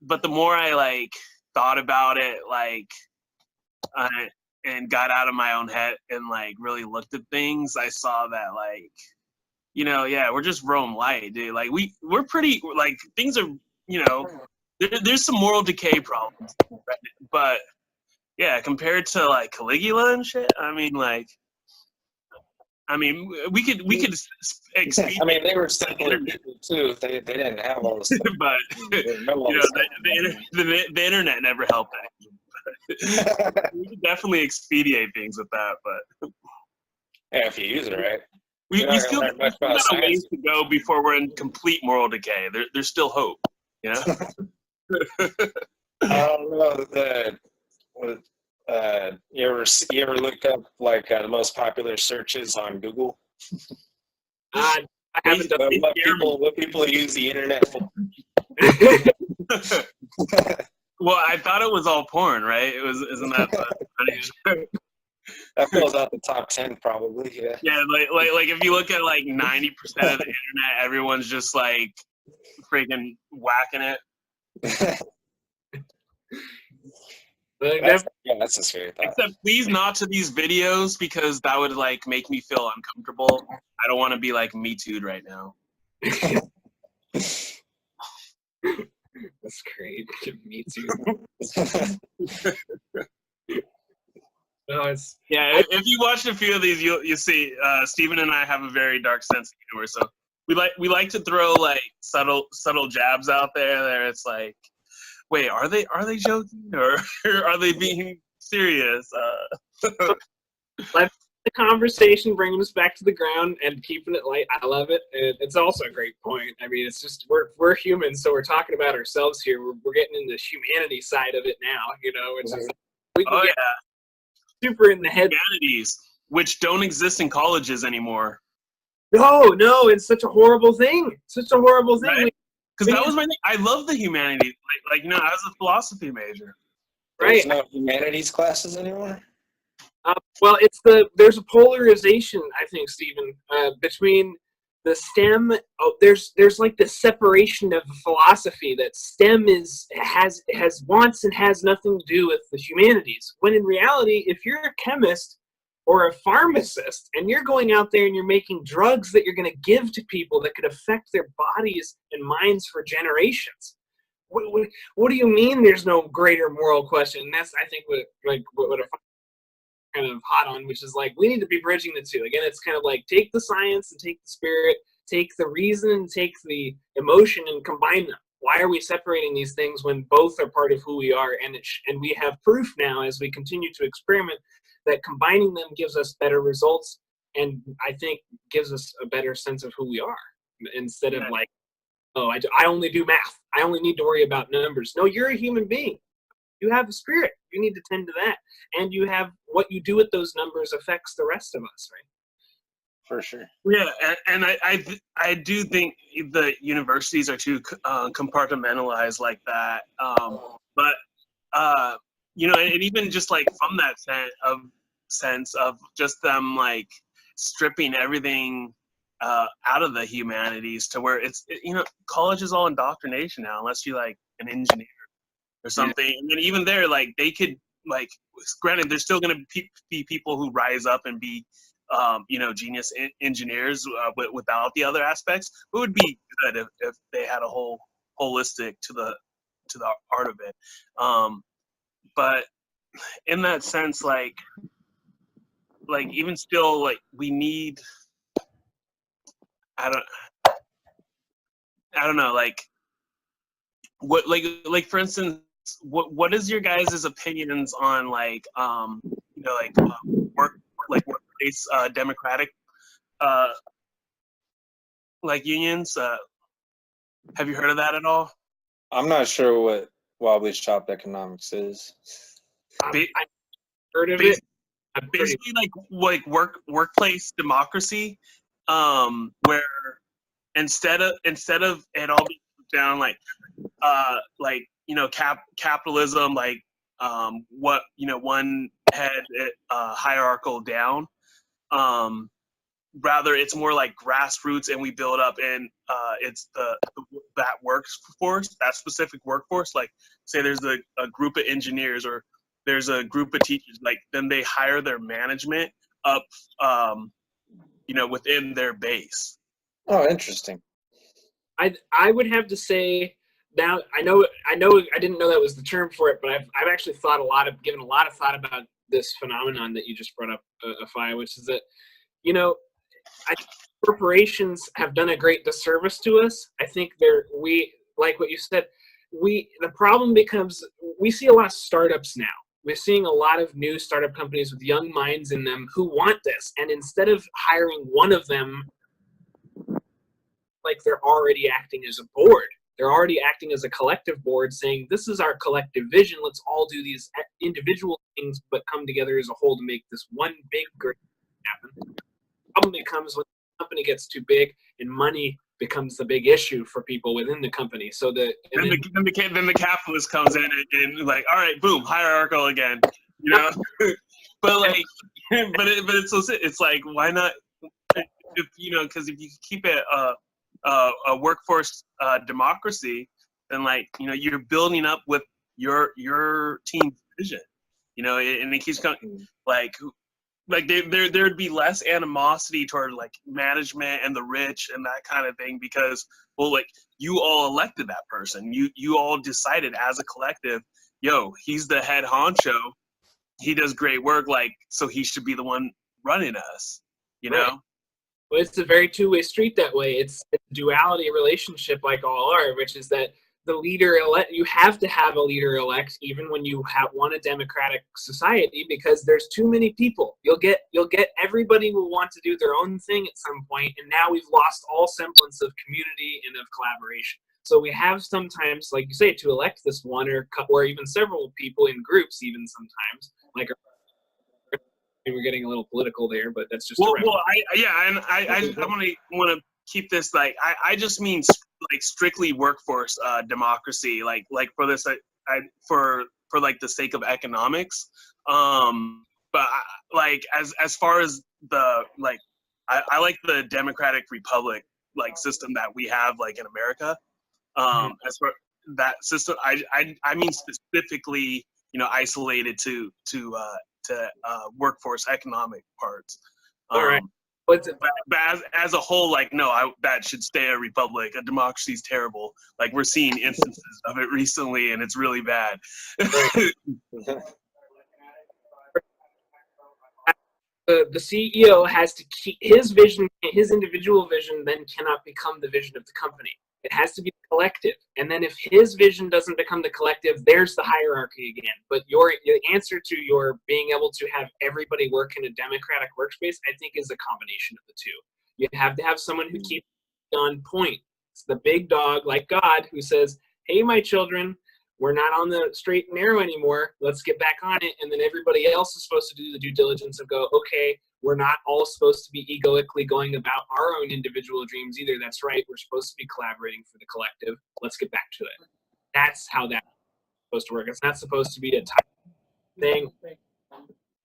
but the more I like thought about it, like, and got out of my own head and like really looked at things, I saw that like, yeah, we're just Rome light, dude. Like we're pretty like things are, there's some moral decay problems, right? But yeah, compared to like Caligula and shit, we could expedite. I mean, they were simpler people too. They didn't have all this stuff. But the internet never helped that. We could definitely expedite things with that, but yeah, if you use it right. We still got a ways to go before we're in complete moral decay. There's still hope, I don't know you ever ever look up like the most popular searches on Google? I haven't done What people use the internet for? Well, I thought it was all porn, right? Isn't that the That fills out the top 10 probably, yeah. Yeah, like if you look at like 90% of the internet, everyone's just like freaking whacking it. That's a scary thought. Except please not to these videos because that would like make me feel uncomfortable. I don't want to be like Me Too'd right now. That's great. Me too. No, yeah. If you watch a few of these, you see Stephen and I have a very dark sense of humor. So we like to throw like subtle jabs out there. It's like, wait, are they joking or are they being serious? Let the conversation bringing us back to the ground and keeping it light. I love it. It's also a great point. I mean, it's just we're humans, so we're talking about ourselves here. We're getting into the humanity side of it now. You know, it's just, we can get super in the head. Humanities, which don't exist in colleges anymore. No, it's such a horrible thing. Such a horrible thing. Right? Because that was my thing. I love the humanities. Like I was a philosophy major. There's no humanities classes anymore? Well, there's a polarization, I think, Stephen, between the STEM. There's like this separation of philosophy that STEM has wants and has nothing to do with the humanities. When in reality, if you're a chemist or a pharmacist and you're going out there and you're making drugs that you're going to give to people that could affect their bodies and minds for generations, what do you mean there's no greater moral question? And that's, I think, what a kind of hot on, which is like, we need to be bridging the two. Again, it's kind of like, take the science and take the spirit, take the reason and take the emotion and combine them. Why are we separating these things when both are part of who we are? And we have proof now as we continue to experiment that combining them gives us better results, and I think gives us a better sense of who we are, instead of like, oh, I only do math. I only need to worry about numbers. No, you're a human being. You have a spirit. You need to tend to that. And you have what you do with those numbers affects the rest of us, right? For sure. Yeah, and I do think the universities are too compartmentalized like that. But and even just like from that sense of just them like stripping everything out of the humanities to where it's college is all indoctrination now, unless you're like an engineer or something. Yeah. And then even there, like they could like, granted, there's still going to be people who rise up and be genius engineers without the other aspects. It would be good if they had a whole holistic to the art of it. But in that sense, like even still, like we need, I don't know, like what, like for instance, what is your guys' opinions on workplace democratic like unions? Have you heard of that at all? I'm not sure what wobbly shop economics is. I heard of it. Basically, like workplace democracy, where instead of it all being down capitalism, like what one head hierarchical down. Rather, it's more like grassroots, and we build up, and it's that workforce, that specific workforce. Like, say there's a group of engineers, or there's a group of teachers. Like, then they hire their management up, within their base. Oh, interesting. I would have to say, now I know I didn't know that was the term for it, but I've actually given a lot of thought about this phenomenon that you just brought up, Afia, which is that I think corporations have done a great disservice to us. I think we like what you said. The problem becomes, we see a lot of startups now. We're seeing a lot of new startup companies with young minds in them who want this, and instead of hiring one of them, like they're already acting as a board. They're already acting as a collective board, saying, this is our collective vision. Let's all do individual things, but come together as a whole to make this one big great happen. The problem becomes when the company gets too big and money becomes the big issue for people within the company. So then the capitalist comes in and like, all right, boom, hierarchical again, you know. But like, it's like, why not? If you know, because if you keep it a workforce democracy, then like, you know, you're building up with your team's vision, you know, and it keeps coming like there'd be less animosity toward like management and the rich and that kind of thing, because, well, like, you all elected that person, you all decided as a collective, yo, he's the head honcho, he does great work, like, so he should be the one running us, you know. Right. Well, it's a very two-way street that way. It's a duality relationship like all are, which is that the leader elect, you have to have a leader elect even when you want a democratic society, because there's too many people. You'll get everybody will want to do their own thing at some point, and now we've lost all semblance of community and of collaboration. So we have sometimes, like you say, to elect this one or even several people in groups, even sometimes, like, we're getting a little political there, but that's just I want to keep this like, I just mean like strictly workforce democracy, like for this for like the sake of economics, but like as far as the like, I like the democratic republic like system that we have like in America. As for that system, I mean specifically, you know, isolated to workforce economic parts. all right. What's it? But as a whole, like, no, that should stay a republic. A democracy is terrible. Like, we're seeing instances of it recently, and it's really bad. The CEO has to keep his vision, his individual vision, then cannot become the vision of the company. It has to be collective. And then if his vision doesn't become the collective, there's the hierarchy again. But your answer to your being able to have everybody work in a democratic workspace, I think, is a combination of the two. You have to have someone who keeps on point. It's the big dog, like God, who says, hey, my children, we're not on the straight and narrow anymore. Let's get back on it. And then everybody else is supposed to do the due diligence of go, okay, we're not all supposed to be egoically going about our own individual dreams either. That's right. We're supposed to be collaborating for the collective. Let's get back to it. That's how that's supposed to work. It's not supposed to be a type thing.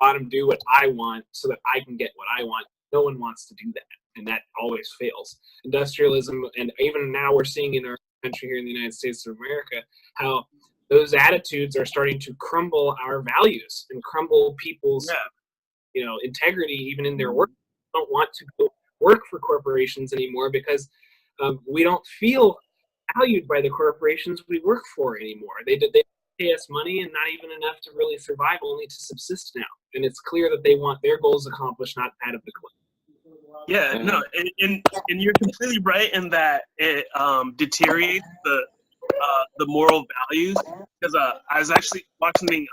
Bottom do what I want so that I can get what I want. No one wants to do that. And that always fails. Industrialism, and even now we're seeing in our country here in the United States of America, how those attitudes are starting to crumble our values and crumble people's integrity, even in their work. They don't want to go work for corporations anymore because we don't feel valued by the corporations we work for anymore. They pay us money and not even enough to really survive, only to subsist now. And it's clear that they want their goals accomplished, not that of the club. Yeah, no, and you're completely right in that it deteriorates the moral values. Because I was actually watching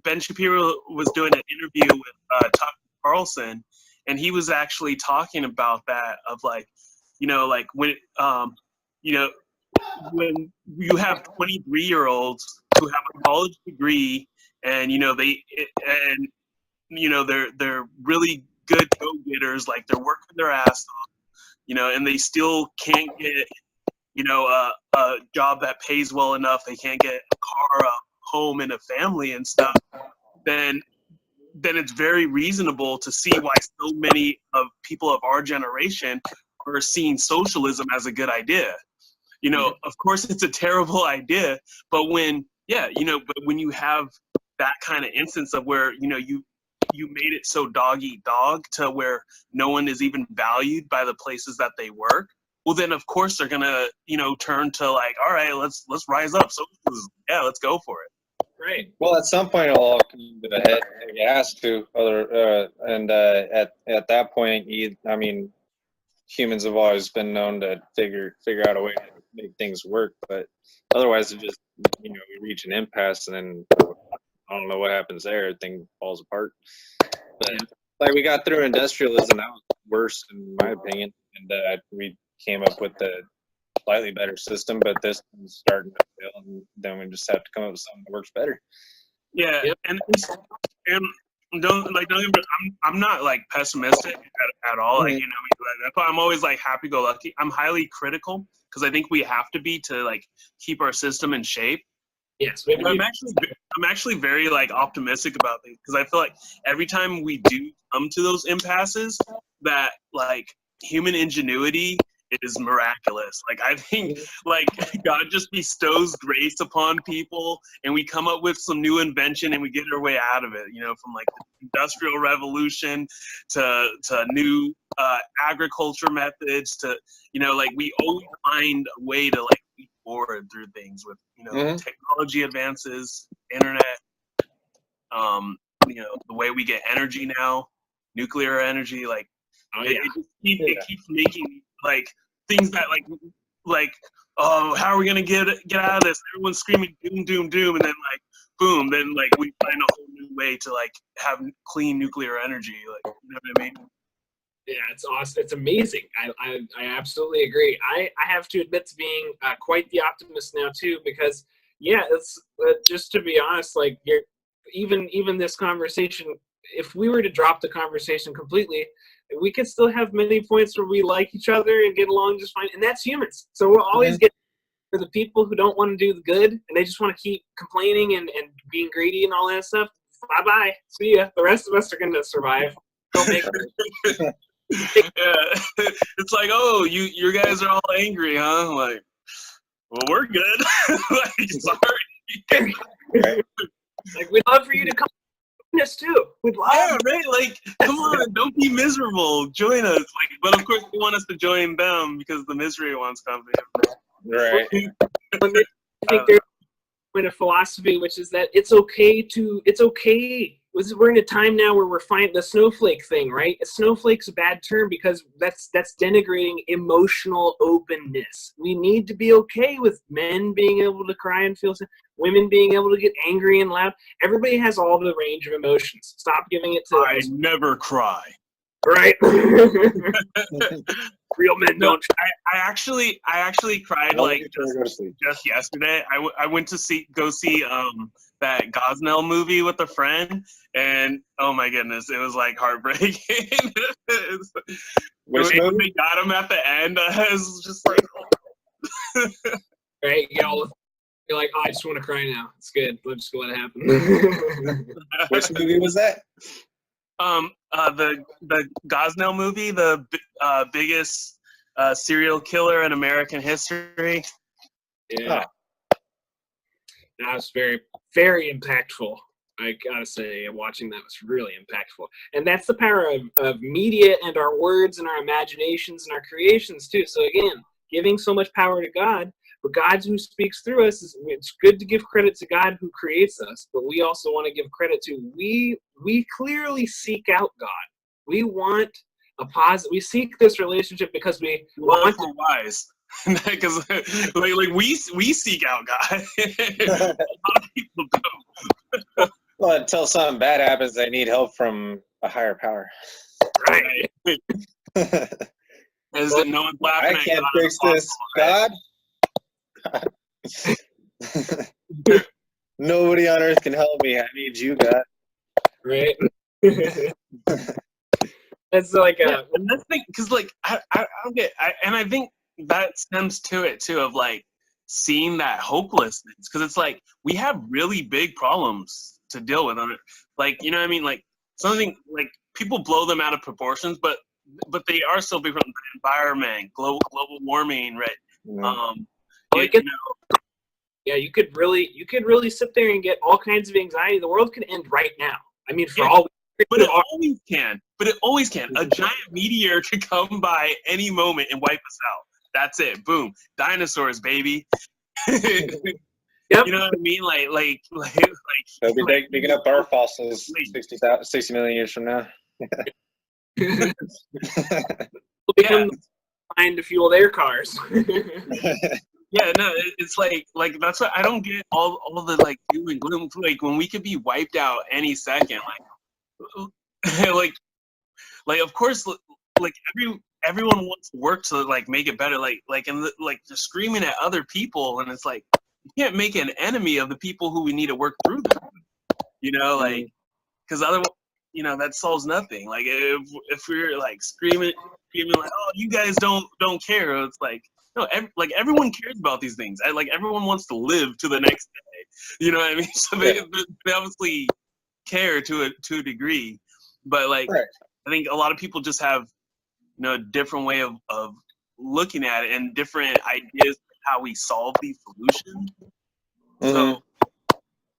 Ben Shapiro was doing an interview with Tucker Carlson, and he was actually talking about that of like, like when when you have 23-year-olds who have a college degree and they're really good go-getters, like they're working their ass off, and they still can't get a job that pays well enough, they can't get a car, a home, and a family and stuff, then it's very reasonable to see why so many of people of our generation are seeing socialism as a good idea. Of course it's a terrible idea, but when you have that kind of instance of where you made it so dog eat dog to where no one is even valued by the places that they work, well then of course they're gonna turn to like, all right, let's rise up, so let's go for it. Right. Well, at some point it'll all come to the head. It has to, at that point, humans have always been known to figure out a way to make things work, but otherwise it just we reach an impasse, and then I don't know what happens there. Everything falls apart. But like, we got through industrialism, that was worse in my opinion, and we came up with a slightly better system, but this one's starting to fail, and then we just have to come up with something that works better. Yeah, Yep. and don't get me wrong, I'm not like pessimistic at all. Like, that's why I'm always like happy-go-lucky. I'm highly critical because I think we have to be to like keep our system in shape. Yes, But I'm actually very like optimistic about things because I feel like every time we do come to those impasses, that like human ingenuity is miraculous. Like I think like God just bestows grace upon people, and we come up with some new invention and we get our way out of it. From like the Industrial Revolution to new agriculture methods to like we always find a way to like move forward through things with technology advances, internet, the way we get energy now, nuclear energy, like it keeps making like things that like oh, how are we gonna get out of this? Everyone's screaming doom, doom, doom, and then like boom, then like we find a whole new way to like have clean nuclear energy. Like, you know what I mean? Yeah, it's awesome. It's amazing. I absolutely agree. I have to admit to being quite the optimist now too, because it's just to be honest, like even this conversation, if we were to drop the conversation completely, we could still have many points where we like each other and get along just fine, and that's humans. So we'll always get for the people who don't want to do the good and they just want to keep complaining and being greedy and all that stuff. Bye bye. See ya. The rest of us are gonna survive. Don't make it's like, oh, you guys are all angry, huh? Like, well, we're good. Like, sorry. Like, we'd love for you to come join us too. We'd love. Yeah, right. Like, come on, don't be miserable. Join us. Like, but of course, they want us to join them because the misery wants company. Right. I think there's a point of philosophy, which is that it's okay. We're in a time now where we're finding the snowflake thing, right? A snowflake's a bad term because that's denigrating emotional openness. We need to be okay with men being able to cry and feel, women being able to get angry and loud. Everybody has all the range of emotions. Stop giving it to I never cry. Right? Real men don't. I actually cried like just yesterday. I went to go see that Gosnell movie with a friend, and oh my goodness, it was like heartbreaking. Which when movie? they got him at the end, I was just like, right? You're like, oh, I just want to cry now. It's good. Let's just let it happen. Which movie was that? The Gosnell movie, the biggest serial killer in American history. Yeah. That was very, very impactful. I gotta say, watching that was really impactful. And that's the power of media and our words and our imaginations and our creations too. So again, giving so much power to God, but God who speaks through us, it's good to give credit to God who creates us, but we also want to give credit to, we clearly seek out God. We want a positive, we seek this relationship because we want to. Wise. Because like we seek out God. A lot of people don't. Well, until something bad happens, they need help from a higher power. Right. As that no one's laughing I at can't God fix this, God. Nobody on earth can help me. I need you, God. Right. It's like and that's thing, because like I don't get, and I think that stems to it too, of like seeing that hopelessness, because it's like we have really big problems to deal with on it. Like, you know what I mean? Like something like people blow them out of proportions, but they are still big from the environment, global warming, right? Yeah, you could really sit there and get all kinds of anxiety. The world could end right now. I mean, but it always can. But it always can. A giant meteor could come by any moment and wipe us out. That's it. Boom. Dinosaurs, baby. Yep. You know what I mean? Like they'll be digging up our fossils 60 million years from now. They'll become fine to fuel their cars. Yeah, no, it's like that's what I don't get all the like doom and gloom. Like when we could be wiped out any second, like of course, like everyone wants to work to like make it better, like just screaming at other people, and it's like you can't make an enemy of the people who we need to work through them. like, because otherwise, that solves nothing. Like, if we're like screaming like, oh, you guys don't care, it's like, no, everyone cares about these things. Like, everyone wants to live to the next day. You know what I mean? So they obviously care to a degree, but like, right. I think a lot of people just have a different way of looking at it and different ideas of how we solve these solutions. So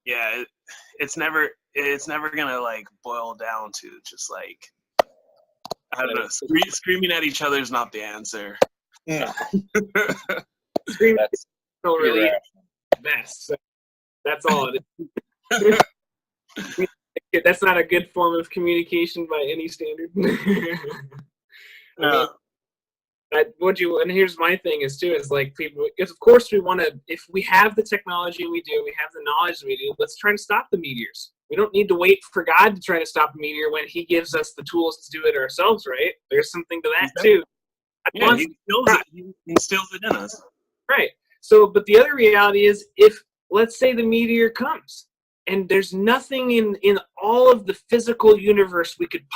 yeah, it's never gonna like boil down to just like, I don't know, screaming at each other is not the answer. No. Screaming is not really best. So that's all it is. That's not a good form of communication by any standard. And here's my thing is like, people, because of course we want to, if we have the technology we have the knowledge we do, let's try to stop the meteors. We don't need to wait for God to try to stop a meteor when he gives us the tools to do it ourselves, right? There's something to that too. Yeah, he instills it in us. Right. So, but the other reality is, if, let's say the meteor comes, and there's nothing in all of the physical universe we can't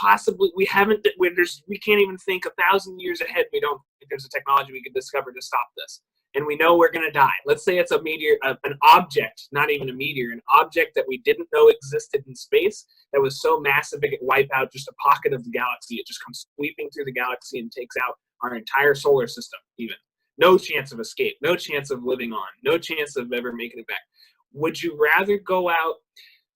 even think 1,000 years ahead. We don't think there's a technology we could discover to stop this. And we know we're going to die. Let's say it's a meteor, an object, not even a meteor, an object that we didn't know existed in space that was so massive it could wipe out just a pocket of the galaxy. It just comes sweeping through the galaxy and takes out our entire solar system even. No chance of escape, no chance of living on, no chance of ever making it back. Would you rather go out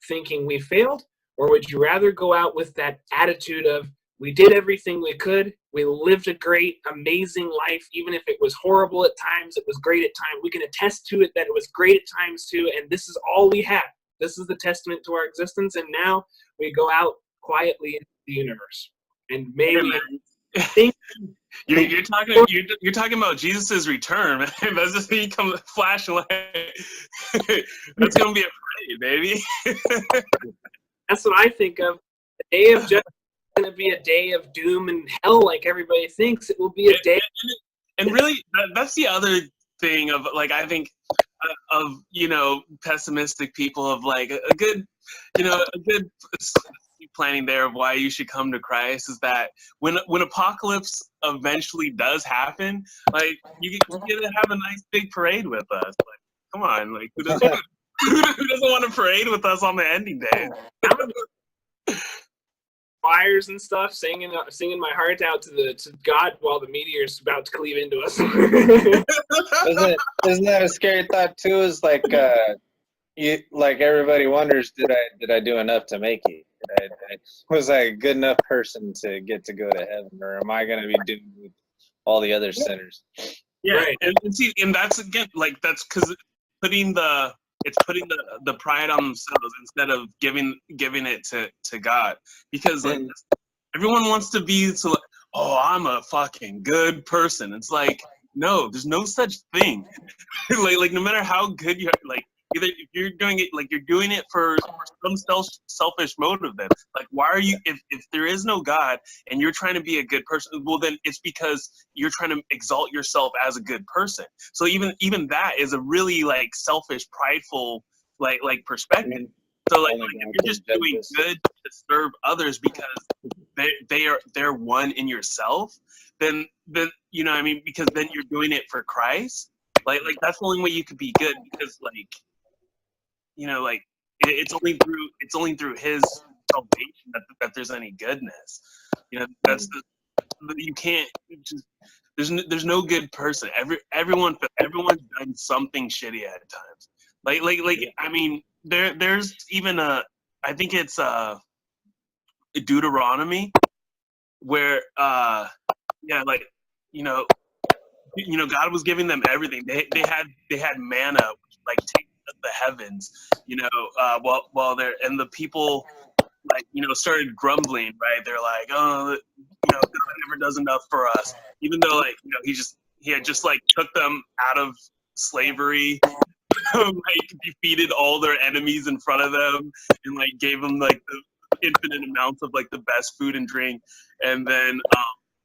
thinking we failed, or would you rather go out with that attitude of, we did everything we could, we lived a great, amazing life, even if it was horrible at times, it was great at times, we can attest to it that it was great at times too, and this is all we have. This is the testament to our existence, and now we go out quietly into the universe. And maybe... You're talking about Jesus' return, man. That's just he comes flash away. That's gonna be a parade, baby. That's what I think of. The day of judgment is gonna be a day of doom and hell, like everybody thinks. It will be a day. And really, that's the other thing of, like, I think of pessimistic people of like a good planning there of why you should come to Christ is that when apocalypse eventually does happen, like, you get to have a nice big parade with us. Like, come on, like, who doesn't want to parade with us on the ending day? Choirs and stuff, singing my heart out to God while the meteor's about to cleave into us. Isn't that a scary thought too? Is like like everybody wonders, did I do enough to make it? Was I a good enough person to get to go to heaven, or am I going to be doomed with all the other sinners? Yeah, right. and that's again, like, that's because putting the pride on themselves instead of giving it to God, because like, everyone wants to be so like, oh, I'm a fucking good person. It's like, no, there's no such thing. like no matter how good you're, like, either if you're doing it, like, you're doing it for some selfish motive, then, like, why are you, if there is no God and you're trying to be a good person, well, then it's because you're trying to exalt yourself as a good person. So even that is a really, like, selfish, prideful, like perspective. So like if you're just doing good to serve others because they're one in yourself, then you know what I mean, because then you're doing it for Christ. Like that's the only way you could be good, because like, you know, like it's only through His salvation that there's any goodness. You know, that's you can't just, there's no good person. Everyone's done something shitty at times. Like I mean, there's even I think it's Deuteronomy where like you know God was giving them everything. They had manna, which, like, takes the heavens, while they're, and the people, like, started grumbling, right? They're like, oh, God never does enough for us, even though, like, he had just like took them out of slavery, like defeated all their enemies in front of them, and like gave them like the infinite amounts of like the best food and drink, and then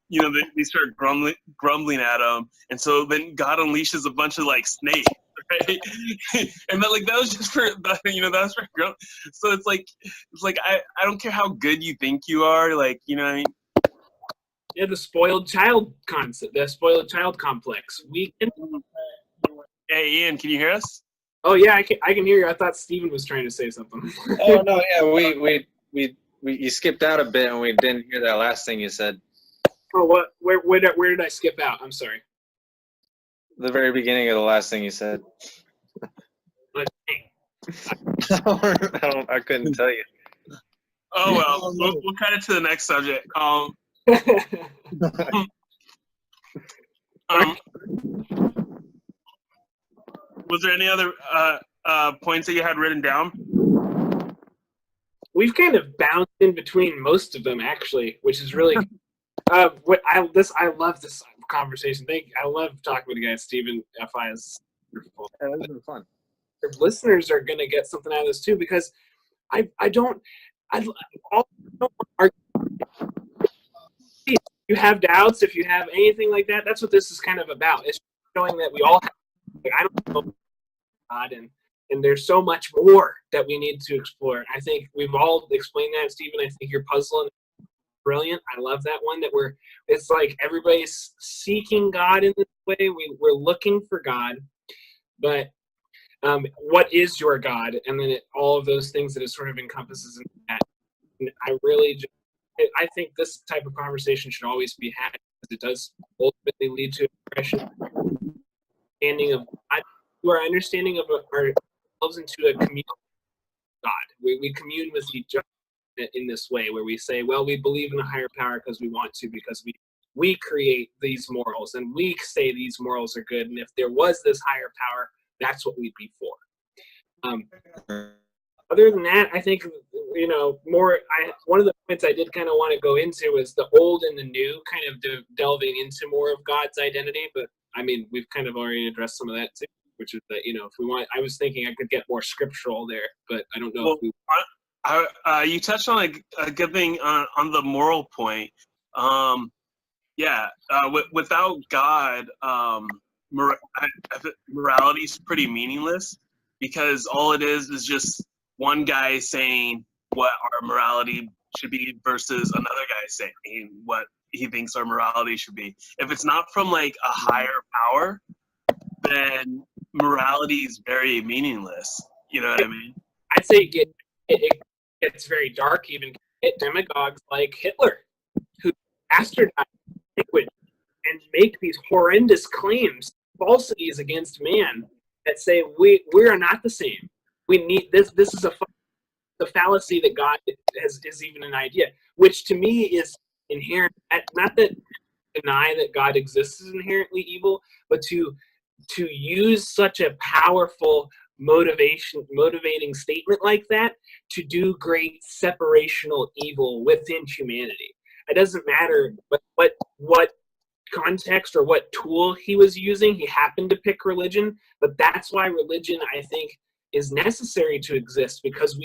they start grumbling at him, and so then God unleashes a bunch of like snakes. right? And that, like, that was just for, you know, that's for grown. So it's like I don't care how good you think you are, like, you know what I mean? Yeah, the spoiled child concept, the spoiled child complex. Hey, Ian, can you hear us? Oh yeah, I can hear you. I thought Steven was trying to say something. Oh no, yeah, you skipped out a bit and we didn't hear that last thing you said. Oh, what? Where did I skip out? I'm sorry. The very beginning of the last thing you said. I couldn't tell you. Oh well, we'll cut it to the next subject. Was there any other points that you had written down? We've kind of bounced in between most of them, actually, which is really. I love this conversation. I love talking with you guys. Stephen FI is wonderful. Yeah, this has been fun. The listeners are going to get something out of this too, because I don't argue. If you have doubts, if you have anything like that, that's what this is kind of about. It's showing that we all have. I don't know God, and there's so much more that we need to explore. I think we've all explained that, Stephen. I think your puzzle is brilliant. I love that one. It's like everybody's seeking God in this way. We're looking for God, but what is your God? And then all of those things that it sort of encompasses in that. And I think this type of conversation should always be had, because it does ultimately lead to expression, our understanding of ourselves into a community of God. We commune with each other in this way, where we say, well, we believe in a higher power because we want to, because we create these morals, and we say these morals are good, and if there was this higher power, that's what we'd be for. Other than that, I think, one of the points I did kind of want to go into is the old and the new, kind of delving into more of God's identity. But I mean, we've kind of already addressed some of that too, which is that, if we want, I was thinking I could get more scriptural there, but I don't know if we. You touched on a good thing on the moral point. Without God, morality is pretty meaningless, because all it is just one guy saying what our morality should be versus another guy saying what he thinks our morality should be. If it's not from like a higher power, then morality is very meaningless. You know what I mean? I'd say it gets very dark, even demagogues like Hitler, who bastardize language and make these horrendous claims, falsities against man, that say we are not the same. We need this. This is the fallacy that God is even an idea, which to me is inherent. Not that deny that God exists is inherently evil, but to use such a powerful motivating statement like that to do great separational evil within humanity. It doesn't matter what context or what tool he was using. He happened to pick religion, but that's why religion, I think, is necessary to exist, because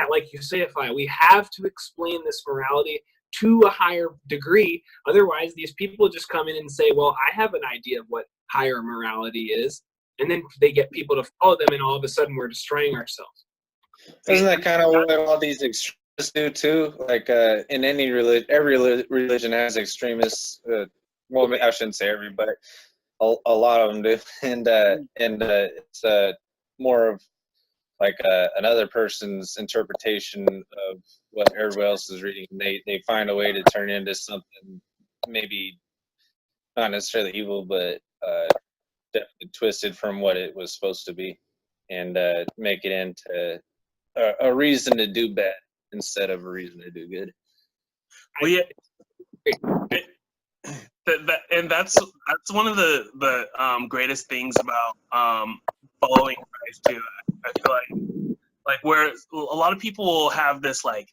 like you say, we have to explain this morality to a higher degree. Otherwise, these people just come in and say, well, I have an idea of what higher morality is, and then they get people to follow them, and all of a sudden we're destroying ourselves. Isn't that kind of what all these extremists do too? Like in any religion, every religion has extremists. Well, I shouldn't say every, but a lot of them do, and it's more of like another person's interpretation of what everybody else is reading. They find a way to turn into something maybe not necessarily evil, but definitely twisted from what it was supposed to be, and make it into a reason to do bad instead of a reason to do good. Well, yeah, and that's one of the greatest things about following Christ too. I feel like where a lot of people will have this like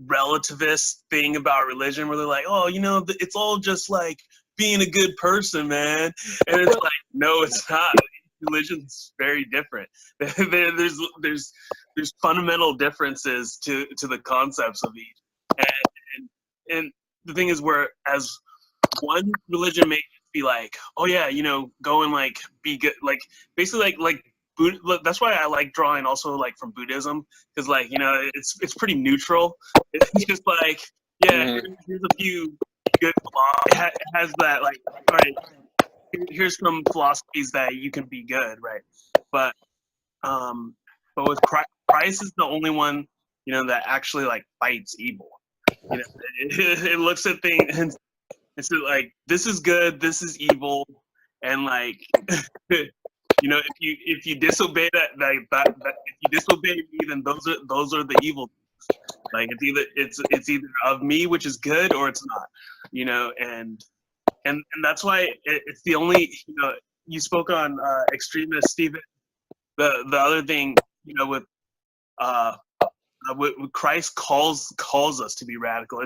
relativist thing about religion, where they're like, oh, it's all just like being a good person, man. And it's like, no, it's not. Religion's very different. There's fundamental differences to the concepts of each, and the thing is, where as one religion may be like, oh yeah, go and like be good, like basically like that's why I like drawing also like from Buddhism, because like, you know, it's pretty neutral. It's just like, yeah, here's a few good philosophies. It has that like, all right, here's some philosophies that you can be good, right? But with Christ is the only one, you know, that actually like fights evil. You know, it looks at things and it's like, this is good, this is evil, and like, you know, if you disobey that if you disobey me, then those are the evil. Like it's either of me, which is good, or it's not. You know, and that's why it's the only, you know, you spoke on extremist Stephen. The other thing, you know, with Christ calls us to be radical.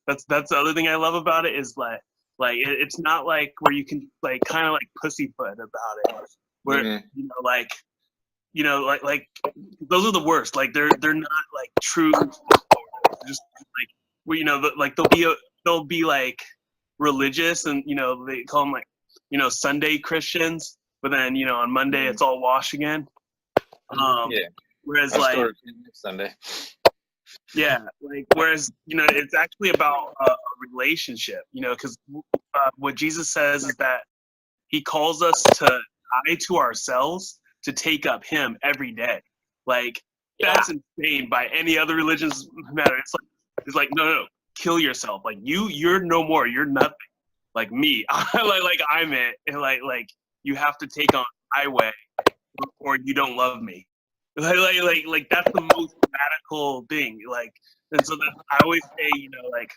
That's the other thing I love about it, is like it's not like where you can like kind of like pussyfoot about it, where you know like those are the worst. Like they're not like true, just like where, you know, like they'll be like religious, and you know, they call them like, you know, Sunday Christians, but then, you know, on Monday it's all wash again. Whereas like Sunday. Yeah, like whereas, you know, it's actually about a relationship, you know, because what Jesus says is that he calls us to die to ourselves to take up him every day. Like that's insane by any other religion's matter. It's like no, kill yourself. Like you're no more. You're nothing. Like me, like I'm it. And like you have to take on my way, or you don't love me. Like that's the most radical thing. Like, and so that I always say, you know, like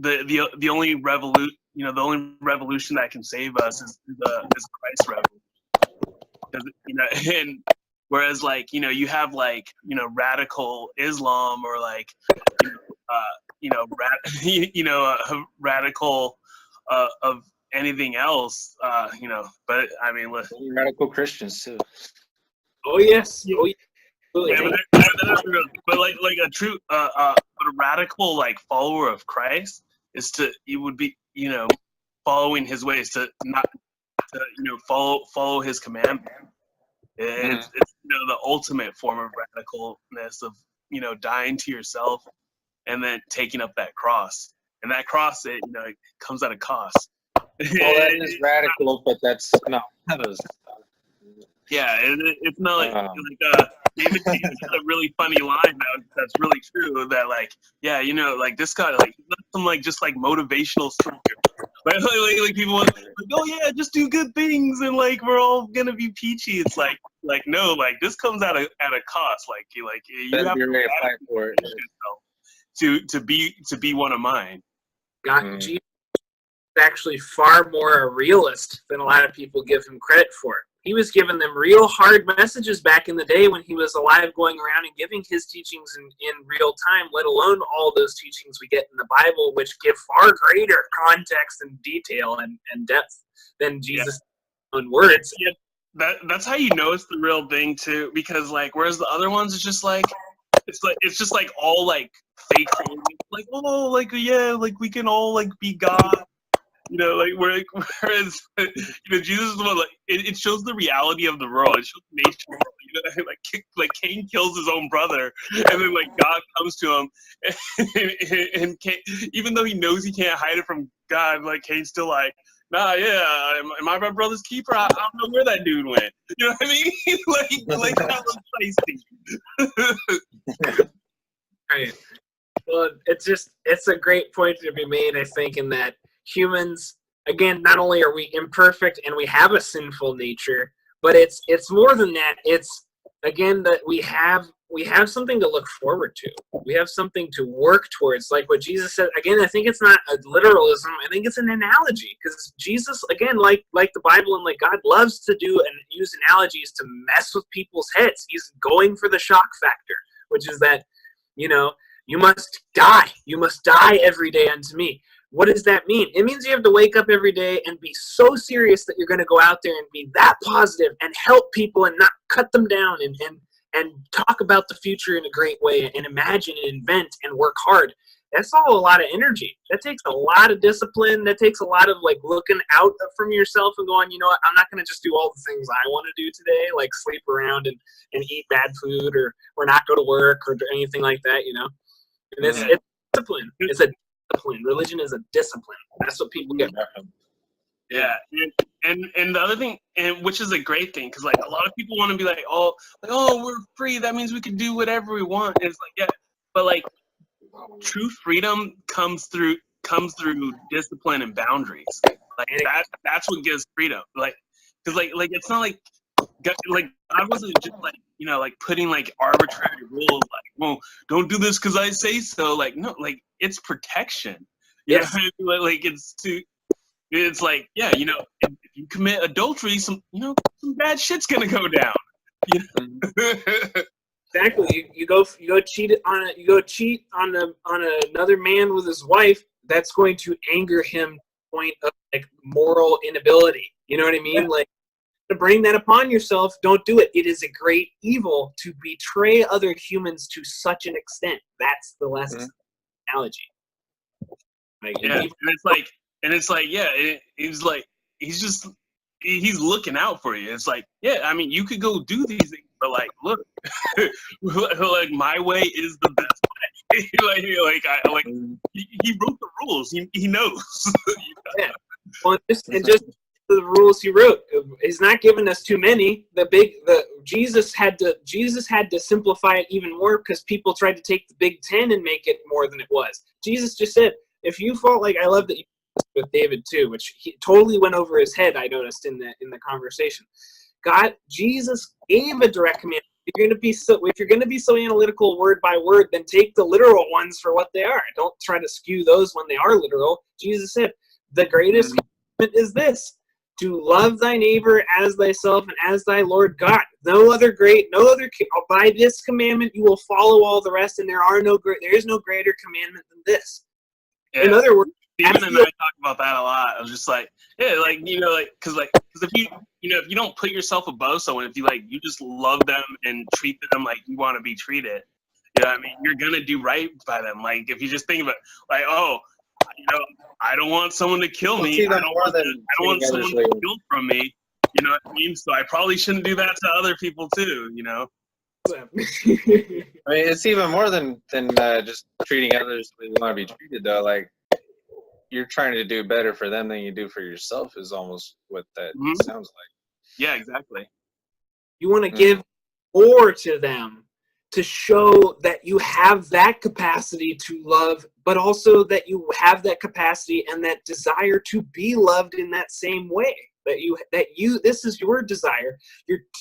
the only revolution, you know, the only revolution that can save us is Christ's revolution. You know, and whereas like, you know, you have like, you know, radical Islam, or like, radical of anything else, you know. But I mean, listen, Radical Christians too. Oh yes. Oh yeah. But like a true a radical like follower of Christ you would be, you know, following his ways, to not to, you know, follow his commandment. It's you know, the ultimate form of radicalness, of, you know, dying to yourself and then taking up that cross. And that cross, it, you know, it comes at a cost. Well, that is radical, but that's no. Yeah, it's not like David Smalley had a really funny line that's really true, that like, yeah, you know, like this guy, like, some like just like motivational speaker. Like people like, oh yeah, just do good things and like we're all gonna be peachy. It's like no, like this comes at a cost. Like you have to fight for it to be one of mine. Jesus is actually far more a realist than a lot of people give him credit for. He was giving them real hard messages back in the day when he was alive, going around and giving his teachings in real time, let alone all those teachings we get in the Bible, which give far greater context and detail and depth than Jesus' own words. Yeah, that's how you know it's the real thing too, because like whereas the other ones it's just like all like fake things. Like, oh, like yeah, like we can all like be God. You know, like whereas you know, Jesus is the one, like it shows the reality of the world. It shows the nature of the world. You know, like Cain kills his own brother, and then like God comes to him, and Cain, even though he knows he can't hide it from God, like Cain's still like, nah, yeah, am I my brother's keeper? I don't know where that dude went. You know what I mean? like that was feisty. Right. Well, it's a great point to be made, I think, in that humans, again, not only are we imperfect and we have a sinful nature, but it's more than that. It's, again, that we have something to look forward to. We have something to work towards, like what Jesus said. Again, I think it's not a literalism. I think it's an analogy, because Jesus, again, like the Bible and like God loves to do and use analogies to mess with people's heads. He's going for the shock factor, which is that, you know, you must die. You must die every day unto me. What does that mean? It means you have to wake up every day and be so serious that you're going to go out there and be that positive and help people and not cut them down and talk about the future in a great way and imagine and invent and work hard. that's all a lot of energy. That takes a lot of discipline. That takes a lot of like looking out from yourself and going, you know what, I'm not going to just do all the things I want to do today, like sleep around and eat bad food or not go to work or anything like that, you know. And it's discipline. It's a discipline. Religion is a discipline. That's what people get. Yeah, and the other thing, and which is a great thing, because like a lot of people want to be like, oh, we're free. That means we can do whatever we want. And it's like, yeah, but like true freedom comes through discipline and boundaries. Like that's what gives freedom. Like, because like it's not like God wasn't just like, you know, like putting like arbitrary rules like, well, don't do this because I say so. Like, no, like it's protection. You know what I mean? Like it's like, yeah, you know, if you commit adultery, some bad shit's gonna go down. You know? Exactly. You go cheat on another man with his wife. That's going to anger him to the point of like moral inability. You know what I mean? Like, to bring that upon yourself, don't do it. It is a great evil to betray other humans to such an extent. That's the lesson analogy. Like, it's like, yeah, he's like, he's looking out for you. It's like, yeah, I mean, you could go do these things, but like, look, like my way is the best way. He wrote the rules. He knows. Yeah. Well, just the rules he wrote. He's not giving us too many. Jesus had to simplify it even more because people tried to take the Big Ten and make it more than it was. Jesus just said, if you fall, like, I love that you with David too, which he totally went over his head. I noticed in the conversation. Jesus gave a direct command. If you're going to be so analytical word by word, then take the literal ones for what they are. Don't try to skew those when they are literal. Jesus said, the greatest commandment is this: to love thy neighbor as thyself and as thy Lord God. By this commandment you will follow all the rest, and there is no greater commandment than this. Yeah. In other words, Stephen and I talk about that a lot. I was just like, yeah, like, you know, like, because if if you don't put yourself above someone, if you just love them and treat them like you want to be treated, you know what I mean, you're gonna do right by them. Like, if you just think of it, like, oh, you know, I don't want someone to kill me. I don't want someone to be killed from me. You know what I mean? So I probably shouldn't do that to other people too. You know. I mean, it's even more than just treating others the way you want to be treated, though. Like, you're trying to do better for them than you do for yourself is almost what that sounds like. Yeah, exactly. You want to give more to them to show that you have that capacity to love, but also that you have that capacity and that desire to be loved in that same way. This is your desire.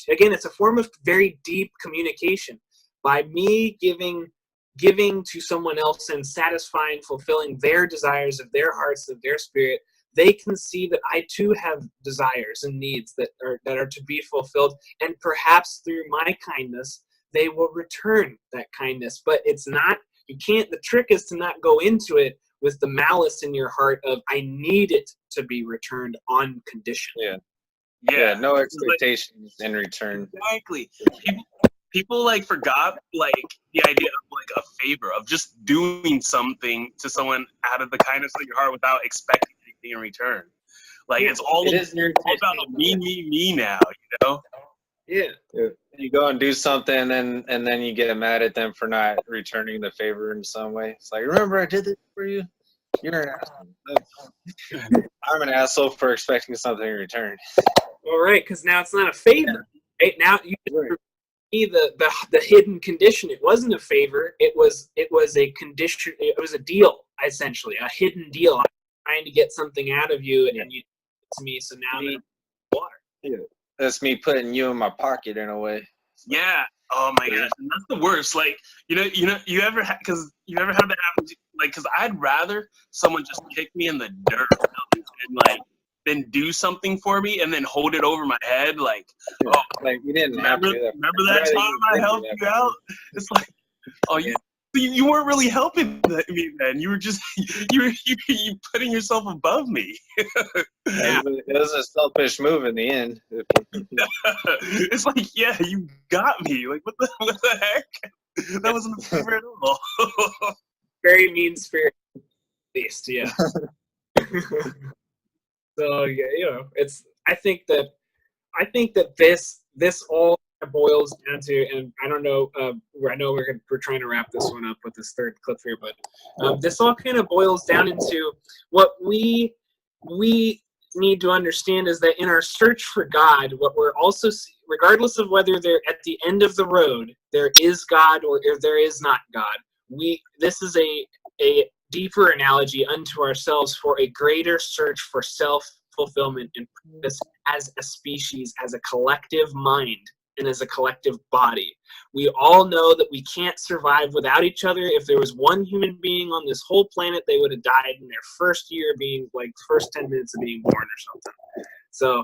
Again, it's a form of very deep communication. By me giving to someone else and satisfying, fulfilling their desires of their hearts, of their spirit, they can see that I too have desires and needs that are to be fulfilled, and perhaps through my kindness they will return that kindness. But the trick is to not go into it with the malice in your heart of I need it to be returned on condition. Yeah, no expectations in return. Exactly. People like forgot like the idea of like a favor, of just doing something to someone out of the kindness of your heart without expecting anything in return. Like, it's all about me now, you know? Yeah. You go and do something and then you get mad at them for not returning the favor in some way. It's like, remember I did this for you? You're an asshole. I'm an asshole for expecting something in return. All right, because now it's not a favor. Right? Now you the hidden condition. It wasn't a favor. It was a condition. It was a deal, essentially, a hidden deal. I'm trying to get something out of you, and you did it to me. So now they're water. Yeah. That's me putting you in my pocket in a way. Yeah. Oh my gosh, and that's the worst. Like, you ever had that happen? Like, because I'd rather someone just kick me in the dirt and like then do something for me and then hold it over my head. Like, oh, like you didn't remember that time I helped you out? It's like, oh, you weren't really helping me then. You were just you putting yourself above me. It was a selfish move in the end. It's like, yeah, you got me. Like, what the heck? That wasn't a favor at all. very mean-spirited, at least, yeah. So yeah, it's. I think that this all boils down to, and I don't know. I know we're trying to wrap this one up with this third clip here, but this all kind of boils down into what we need to understand is that in our search for God, what we're also, regardless of whether they're at the end of the road, there is God or there is not God. This is a deeper analogy unto ourselves for a greater search for self-fulfillment and purpose as a species, as a collective mind, and as a collective body. We all know that we can't survive without each other. If there was one human being on this whole planet, they would have died in their first year being, like, first 10 minutes of being born or something. So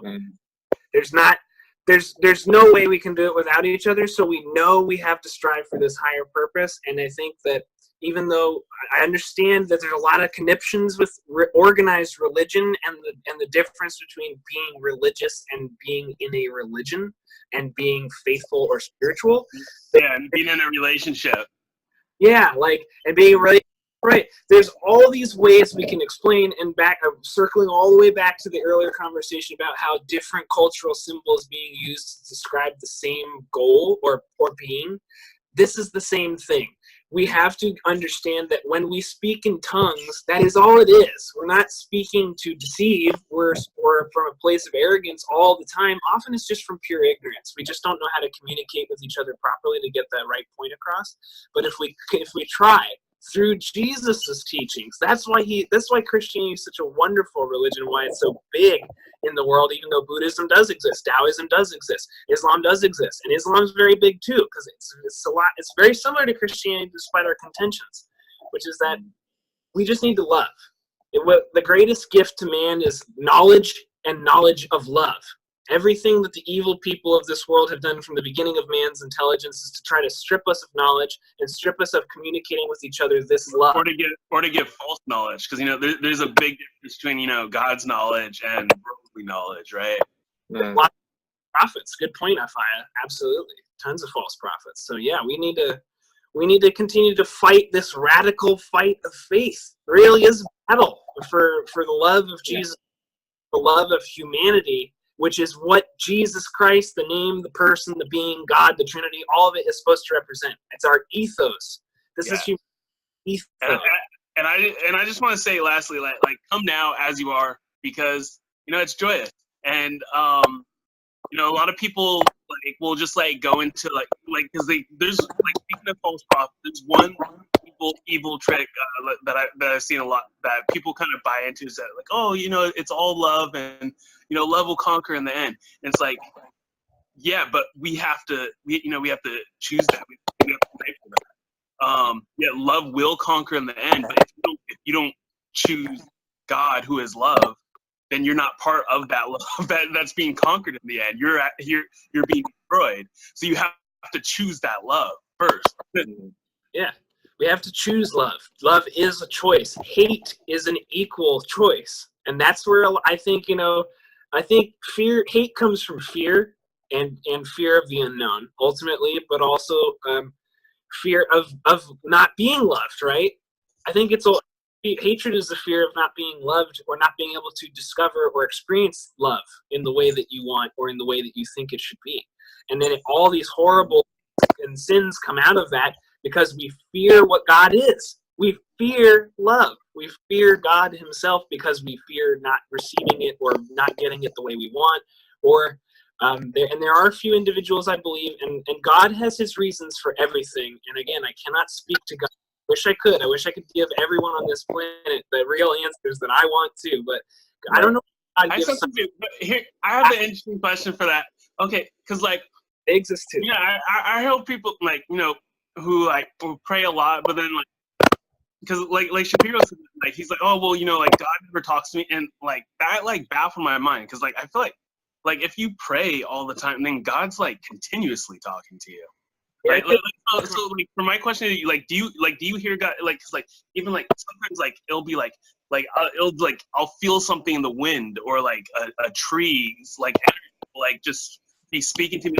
there's no way we can do it without each other. So we know we have to strive for this higher purpose. And I think that even though I understand that there's a lot of conniptions with organized religion and the difference between being religious and being in a religion and being faithful or spiritual. Yeah, and being in a relationship. Yeah, and being right. There's all these ways we can explain, and circling all the way back to the earlier conversation about how different cultural symbols being used to describe the same goal or being. This is the same thing. We have to understand that when we speak in tongues, that is all it is. We're not speaking to deceive. We're from a place of arrogance all the time. Often it's just from pure ignorance. We just don't know how to communicate with each other properly to get that right point across. But if we try through Jesus's teachings, that's why Christianity is such a wonderful religion, why it's so big in the world, even though Buddhism does exist, Taoism does exist, Islam does exist, and Islam's very big too, because it's very similar to Christianity despite our contentions, which is that we just need to love. The greatest gift to man is knowledge and knowledge of love. Everything that the evil people of this world have done from the beginning of man's intelligence is to try to strip us of knowledge and strip us of communicating with each other this love. Or to give false knowledge, because there's a big difference between God's knowledge and worldly knowledge, right? Lots of prophets. Good point, Afaya. Absolutely, tons of false prophets. So yeah, we need to continue to fight this radical fight of faith. It really is a battle for the love of Jesus, the love of humanity, which is what Jesus Christ, the name, the person, the being, God, the Trinity, all of it is supposed to represent. It's our ethos. This is human ethos. And I just want to say lastly, like come now as you are, because it's joyous. And a lot of people will just go into because there's speaking of false prophets, there's one evil trick that I've seen a lot that people kind of buy into, is that it's all love, and love will conquer in the end. And it's like, yeah, but we have to choose that. We have to pray for that. Love will conquer in the end, but if you don't choose God, who is love, then you're not part of that love that's being conquered in the end. You're being destroyed. So you have to choose that love first. Yeah. We have to choose love. Love is a choice. Hate is an equal choice. And that's where I think, hate comes from fear and fear of the unknown ultimately, but also fear of not being loved, right? I think hatred is the fear of not being loved or not being able to discover or experience love in the way that you want or in the way that you think it should be. And then all these horrible and sins come out of that, because we fear what God is. We fear love. We fear God himself because we fear not receiving it or not getting it the way we want. Or there are a few individuals, I believe, and God has his reasons for everything. And again, I cannot speak to God. I wish I could. I wish I could give everyone on this planet the real answers that I want to, but I don't know. I have an interesting question for that. Okay, because they exist too. Yeah, I help people who pray a lot, but then because Shapiro said, he's like, oh well, God never talks to me, and that baffled my mind, because I feel like if you pray all the time, then God's continuously talking to you, right? So for my question to you, do you hear God, because even sometimes it'll be I'll feel something in the wind, or a tree just be speaking to me,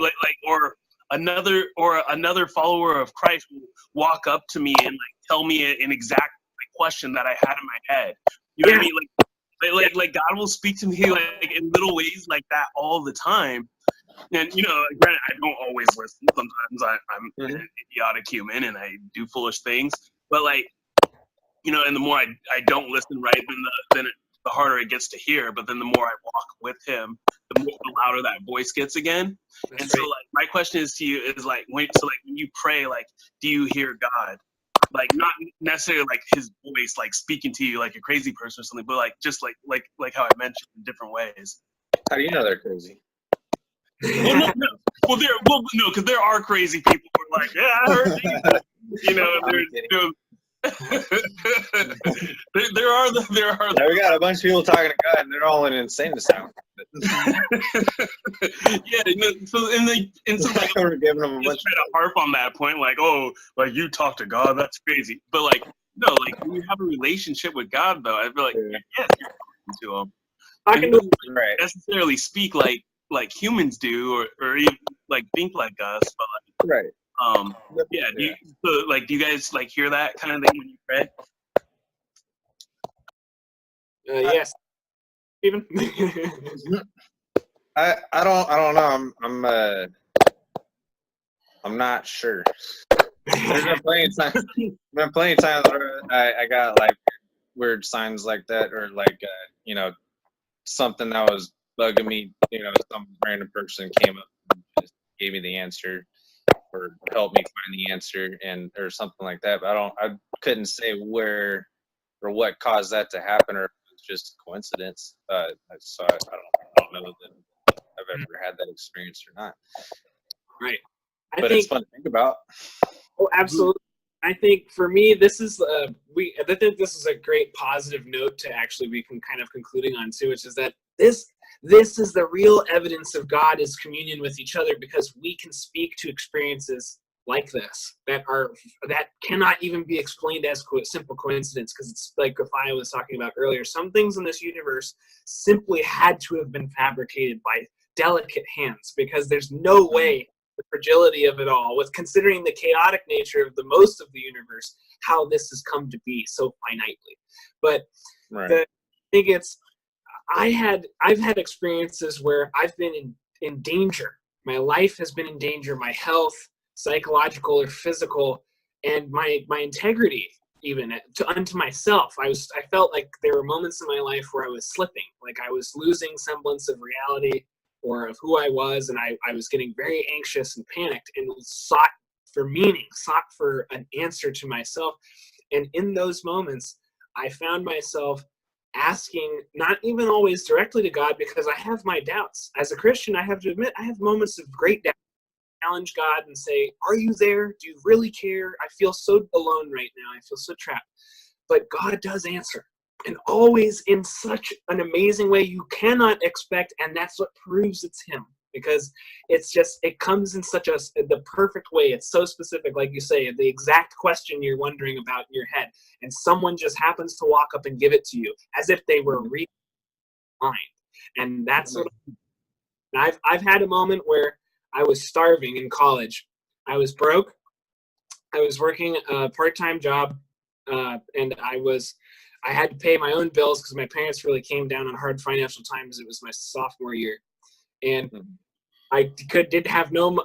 or another follower of Christ will walk up to me and like tell me an exact like, question that I had in my head. You know what I mean? Like God will speak to me like in little ways like that all the time. And you know, granted, I don't always listen. Sometimes I'm an idiotic human and I do foolish things. But like, you know, and the more I don't listen, right, then the harder it gets to hear. But then the more I walk with Him, the louder that voice gets again. That's and right. so, like, my question is to you is like, when you pray, like, do you hear God? Like, not necessarily like His voice, like speaking to you like a crazy person or something, but like just like how I mentioned in different ways. How do you know they're crazy? Well, no, because there are crazy people who are like, yeah, I heard you. You know, there are. Yeah, we got a bunch of people talking to God, and they're all in insane asylum. Yeah, so like, we're giving them a bunch. Try to harp on that point, like, oh, like you talk to God, that's crazy. But like, no, like when you have a relationship with God, though, I feel like yes, you're talking to Him. I can do right. Necessarily speak like humans do, or even like think like us, but like, right. Yeah. Do you guys like hear that kind of thing when you pray? Yes, Stephen. I don't know. I'm not sure. There's been plenty of times where I got like weird signs like that, or like you know, something that was bugging me. You know, some random person came up and just gave me the answer, or helped me find the answer, or something like that. But I couldn't say where or what caused that to happen, or if it was just coincidence. So I don't know that I've ever had that experience or not. Right. But it's fun to think about. Oh, absolutely. I think for me, this is I think this is a great positive note to actually be kind of concluding on too, which is that this is the real evidence of God is communion with each other, because we can speak to experiences like this that cannot even be explained as simple coincidence, because it's like Gafia was talking about earlier. Some things in this universe simply had to have been fabricated by delicate hands, because there's no way the fragility of it all, with considering the chaotic nature of the most of the universe, how this has come to be so finitely. But I think I've had experiences where I've been in danger. My life has been in danger, my health, psychological or physical, and my integrity, even unto myself. I felt like there were moments in my life where I was slipping, like I was losing semblance of reality or of who I was, and I was getting very anxious and panicked, and sought for meaning, sought for an answer to myself. And in those moments, I found myself asking, not even always directly to God, because I have my doubts. As a Christian, I have to admit, I have moments of great doubt. Challenge God and say, are you there? Do you really care? I feel so alone right now. I feel so trapped. But God does answer, and always in such an amazing way you cannot expect, and that's what proves it's Him, because it comes in the perfect way. It's so specific, like you say, the exact question you're wondering about in your head, and someone just happens to walk up and give it to you as if they were reading mind. And that's what I've had a moment where I was starving in college. I was broke. I was working a part-time job, and I had to pay my own bills because my parents really came down on hard financial times. It was my sophomore year, and I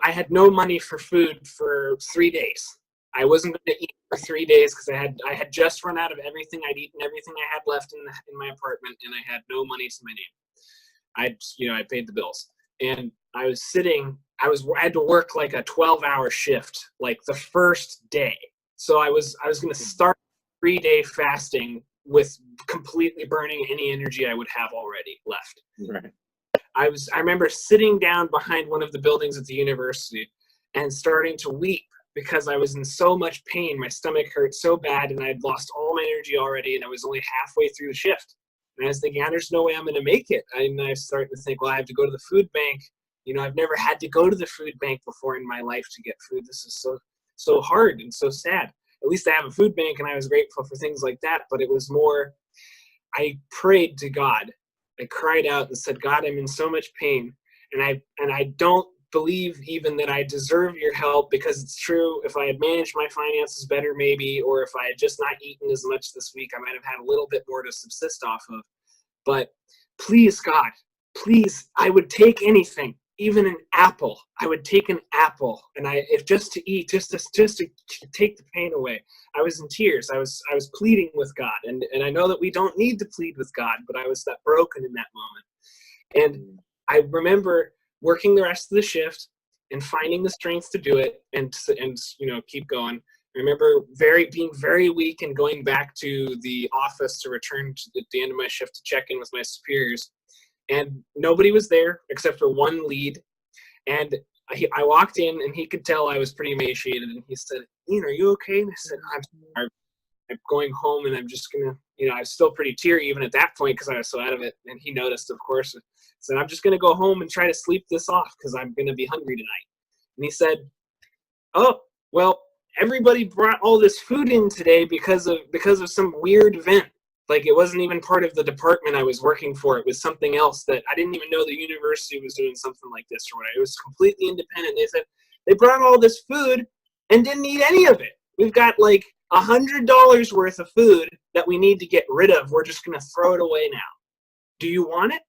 had no money for food for 3 days. I wasn't going to eat for 3 days because I had just run out of everything I'd eaten, everything I had left in my apartment, and I had no money to my name. I paid the bills, and I was sitting. I had to work like a 12-hour shift, like the first day. So I was going to start 3-day fasting with completely burning any energy I would have already left. Right. I remember sitting down behind one of the buildings at the university and starting to weep because I was in so much pain. My stomach hurt so bad, and I'd lost all my energy already, and I was only halfway through the shift. And I was thinking, there's no way I'm going to make it. And I started to think, well, I have to go to the food bank. You know, I've never had to go to the food bank before in my life to get food. This is so hard and so sad. At least I have a food bank, and I was grateful for things like that. But it was more, I prayed to God. I cried out and said, God, I'm in so much pain, and I don't believe even that I deserve your help, because it's true. If I had managed my finances better, maybe, or if I had just not eaten as much this week, I might have had a little bit more to subsist off of. But please, God, please, I would take anything, even an apple. I would take an apple, and if just to eat, just to take the pain away. I was in tears. I was pleading with God, and I know that we don't need to plead with God, but I was that broken in that moment. And I remember working the rest of the shift and finding the strength to do it, and keep going. I remember being very weak and going back to the office to return at the end of my shift to check in with my superiors. And nobody was there except for one lead. And I walked in, and he could tell I was pretty emaciated. And he said, Ian, are you okay? And I said, I'm going home, and I'm just going to, I was still pretty teary even at that point because I was so out of it. And he noticed, of course. Said, I'm just going to go home and try to sleep this off because I'm going to be hungry tonight. And he said, oh, well, everybody brought all this food in today because of some weird event. Like, it wasn't even part of the department I was working for. It was something else that I didn't even know the university was doing something like this or whatever. It was completely independent. They said, they brought all this food and didn't eat any of it. We've got like $100 worth of food that we need to get rid of. We're just going to throw it away now. Do you want it?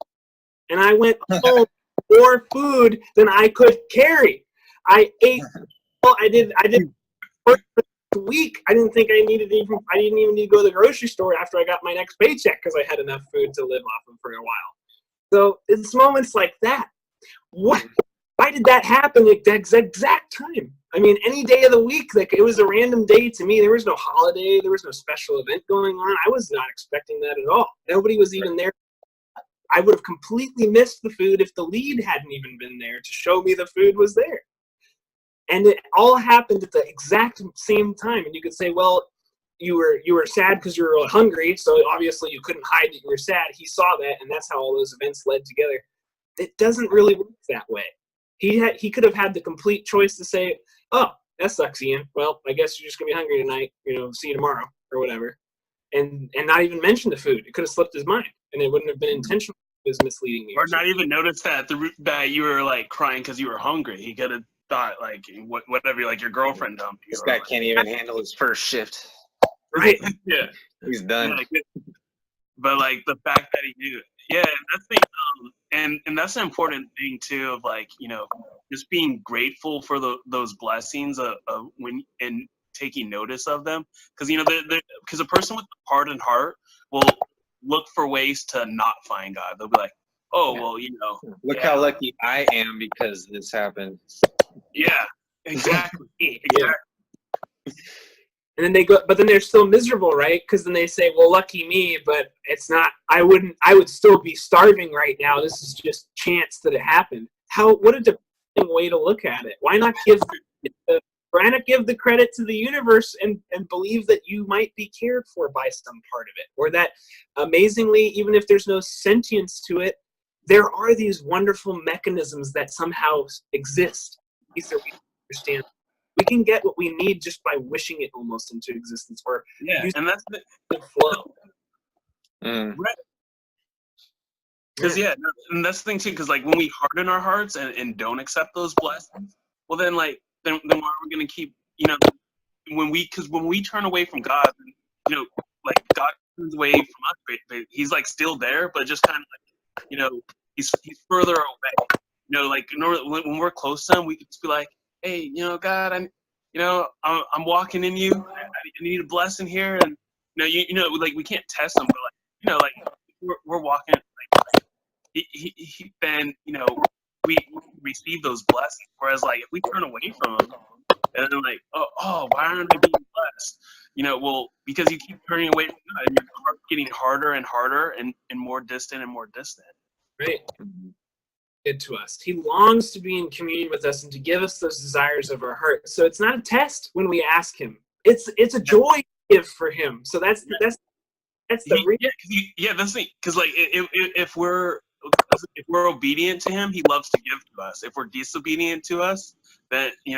And I went home more food than I could carry. I ate. Well, I did. For a week. I didn't think I didn't even need to go to the grocery store after I got my next paycheck because I had enough food to live off of for a while. So it's moments like that. Why did that happen at that exact time? I mean, any day of the week, like, it was a random day to me. There was no holiday. There was no special event going on. I was not expecting that at all. Nobody was even there. I would have completely missed the food if the lead hadn't even been there to show me the food was there. And it all happened at the exact same time. And you could say, well, you were sad because you were hungry, so obviously you couldn't hide that you were sad. He saw that, and that's how all those events led together. It doesn't really work that way. He could have had the complete choice to say, oh, that sucks, Ian. Well, I guess you're just going to be hungry tonight. See you tomorrow or whatever. And not even mention the food. It could have slipped his mind, and it wouldn't have been intentional. It was misleading me. Or not even notice that that you were like crying because you were hungry. He could have thought like whatever, like your girlfriend dumped you. This guy can't even handle his first shift. Right. Yeah. He's done. But like the fact that he knew, yeah, that's the and that's an important thing too, of like, just being grateful for those blessings of when and taking notice of them, because because a person with a hardened heart will look for ways to not find God. They'll be like, oh, well, Look how lucky I am because this happened. Yeah, exactly. Yeah. And then but then they're still miserable, right? Because then they say, well, lucky me, but it's not, I would still be starving right now. This is just chance that it happened. What a depressing way to look at it. Why not give the credit to the universe and believe that you might be cared for by some part of it? Or that, amazingly, even if there's no sentience to it, there are these wonderful mechanisms that somehow exist. These that we understand. We can get what we need just by wishing it almost into existence. Or and that's the flow. Right. Because and that's the thing too. Because like when we harden our hearts and don't accept those blessings, well then why are we gonna keep when we turn away from God, like God turns away from us, but He's like still there, but just kind of like he's further away. Like when we're close to Him, we can just be like, hey, God, I'm walking in you. I need a blessing here, and like we can't test Him, but like we're walking. Like, he then we receive those blessings. Whereas like if we turn away from Him, and then like oh why aren't I being blessed? Well, because you keep turning away from God, and your heart's getting harder and harder and more distant and more distant. Right. Good to us. He longs to be in communion with us and to give us those desires of our heart. So it's not a test when we ask Him. It's a joy gift for Him. So that's the that's the thing. Because like if we're obedient to Him, He loves to give to us. If we're disobedient to us, then he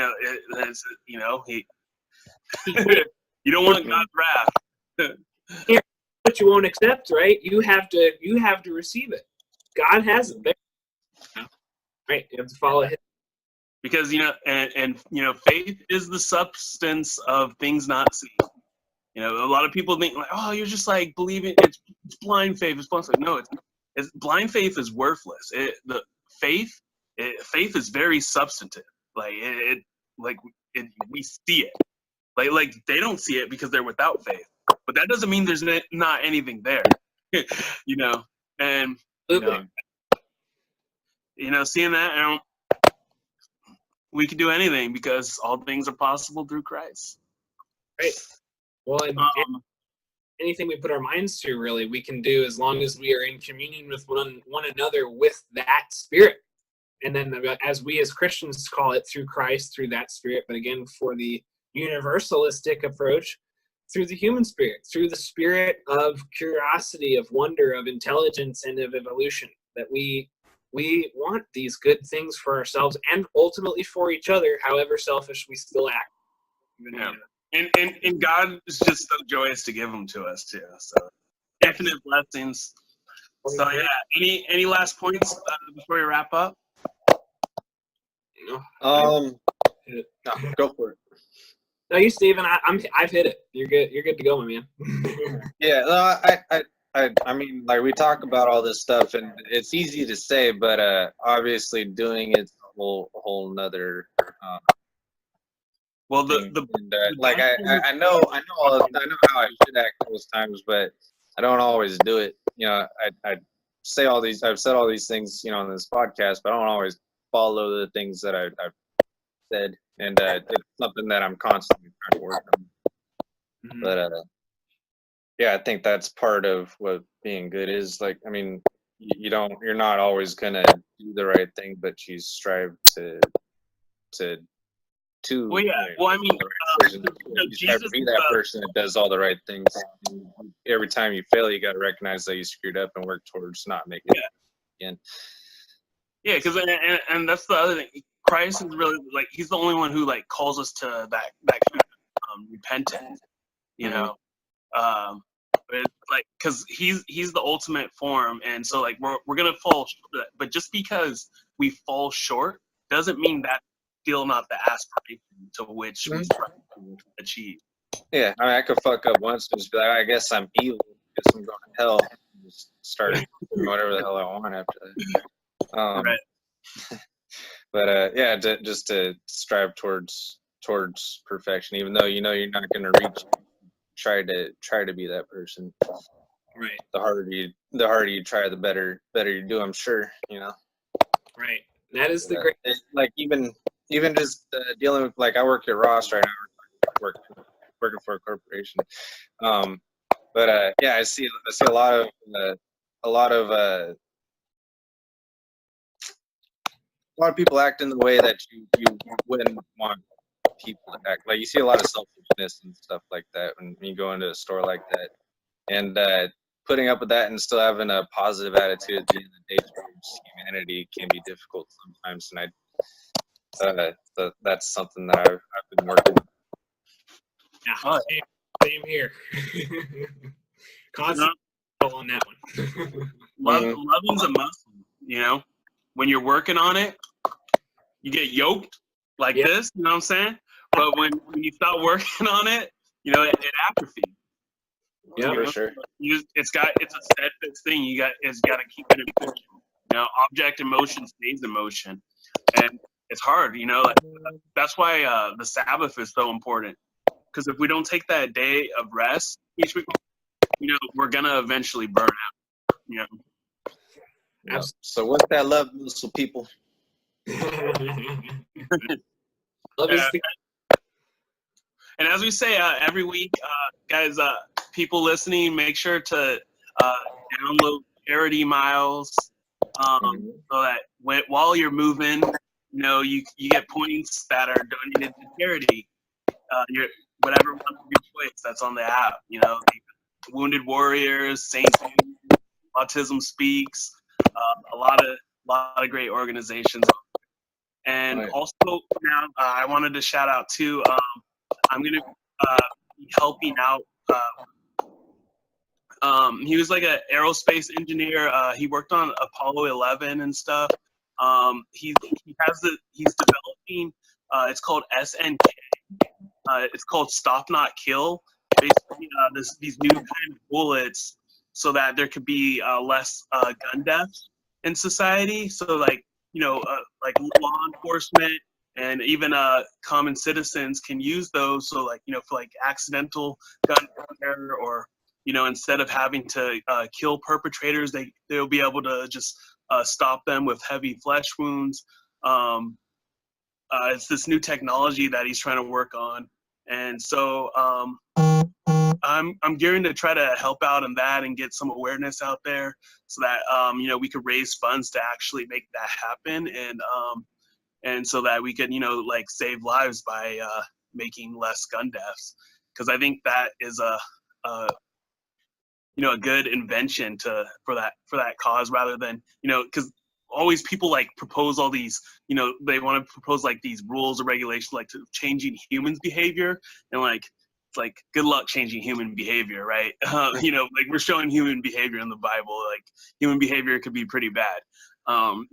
you don't want God's wrath. But you won't accept, right? You have to receive it. God has it there. Right? You have to follow Him. because and faith is the substance of things not seen. A lot of people think like, oh, you're just like believing. It's blind faith. It's blind faith. No, it's blind faith is worthless. Faith is very substantive. Like we see it. Like they don't see it because they're without faith. But that doesn't mean there's not anything there. And seeing that, we can do anything because all things are possible through Christ. Right. Well, and anything we put our minds to, really, we can do as long as we are in communion with one another with that Spirit. And then as we as Christians call it, through Christ, through that Spirit. But again, for the universalistic approach, through the human spirit, through the spirit of curiosity, of wonder, of intelligence, and of evolution, that we want these good things for ourselves and ultimately for each other, however selfish we still act. Yeah. And God is just so joyous to give them to us too. So infinite blessings. So yeah, any last points before we wrap up? No, go for it. No, you, Steven. I've hit it. You're good. You're good to go, my man. Yeah, no, I mean, like, we talk about all this stuff, and it's easy to say, but obviously doing it's a whole nother. Well, like I know how I should act most times, but I don't always do it. I've said all these things, on this podcast, but I don't always follow the things that I've said, and it's something that I'm constantly trying to work on. Mm-hmm. But yeah, I think that's part of what being good is. Like, I mean, you're not always gonna do the right thing, but you strive to. Well, yeah. Well, I mean, you have to be that person that does all the right things. And every time you fail, you got to recognize that you screwed up and work towards not making it again. Yeah, because and that's the other thing. Christ is really like he's the only one who like calls us to that kind of repentance. But it's like because he's the ultimate form, and so like we're gonna fall short, but just because we fall short doesn't mean that. Still not the aspiration to which we try to achieve. Yeah, I mean, I could fuck up once and just be like, I guess I'm evil. I guess I'm going to hell. And just start doing whatever the hell I want after that. Right. But yeah, just to strive towards perfection, even though you're not going to reach. Try to be that person. Right. The harder you try, the better you do. I'm sure. Right. That is the great. Like even just dealing with, like, I work at Ross right now, working for a corporation. But yeah, I see a lot of people act in the way that you wouldn't want people to act. Like, you see a lot of selfishness and stuff like that when you go into a store like that, and putting up with that and still having a positive attitude at the end of the day towards humanity can be difficult sometimes, and that's something that I've been working on. Yeah, same here. Constant on that one. Loving's a muscle, when you're working on it, you get yoked like this, you know what I'm saying? But when you stop working on it, it atrophies. Yeah, for sure. It's a steadfast thing. It's got to keep it in motion. Object in motion stays in motion, and it's hard. That's why the Sabbath is so important. Because if we don't take that day of rest each week, we're gonna eventually burn out. Yeah. So what's that love, so people? Love is the. And as we say every week, guys, people listening, make sure to download Charity Miles, so that while you're moving, you get points that are donated to charity. Whatever one of your choice that's on the app. Wounded Warriors, Saints, Autism Speaks, a lot of great organizations. And also now I wanted to shout out too. I'm going to be helping out. He was like an aerospace engineer. He worked on Apollo 11 and stuff. He's developing. It's called SNK. It's called Stop Not Kill. Basically, these new kind of bullets, so that there could be less gun deaths in society. So like like law enforcement and even common citizens can use those. So like for like accidental gun fire, or instead of having to kill perpetrators, they'll be able to just stop them with heavy flesh wounds. It's this new technology that he's trying to work on, and so I'm gearing to try to help out in that and get some awareness out there, so that we could raise funds to actually make that happen, and so that we could like save lives by making less gun deaths, because I think that is a good invention for that cause, rather than because always people like propose all these they want to propose like these rules or regulations like to changing humans' behavior, and like it's like good luck changing human behavior, right? Like we're showing human behavior in the Bible, like human behavior could be pretty bad.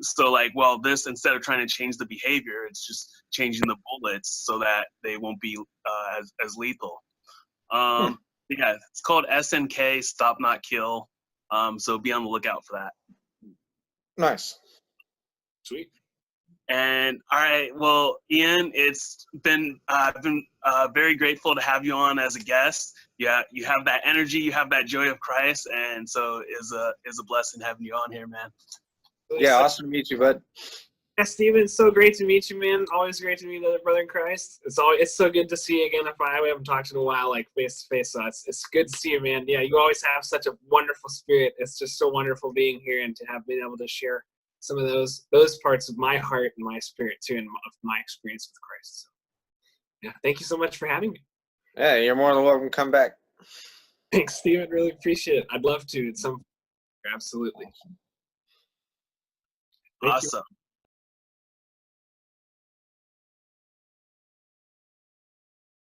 So like, well, this, instead of trying to change the behavior, it's just changing the bullets so that they won't be as lethal. Yeah, it's called SNK, Stop Not Kill. So be on the lookout for that. Nice. Sweet. And all right, well, Ian, it's been I've been very grateful to have you on as a guest. Yeah, you have that energy, you have that joy of Christ, and so is a blessing having you on here, man. Yeah, awesome to meet you, bud. Yeah, Steven, it's so great to meet you, man. Always great to meet another brother in Christ. It's so good to see you again. We haven't talked in a while, like face to face. So it's good to see you, man. Yeah, you always have such a wonderful spirit. It's just so wonderful being here and to have been able to share some of those parts of my heart and my spirit too, and of my experience with Christ. So, yeah, thank you so much for having me. Yeah, you're more than welcome to come back. Thanks, Steven. Really appreciate it. I'd love to at some point. Absolutely. Awesome.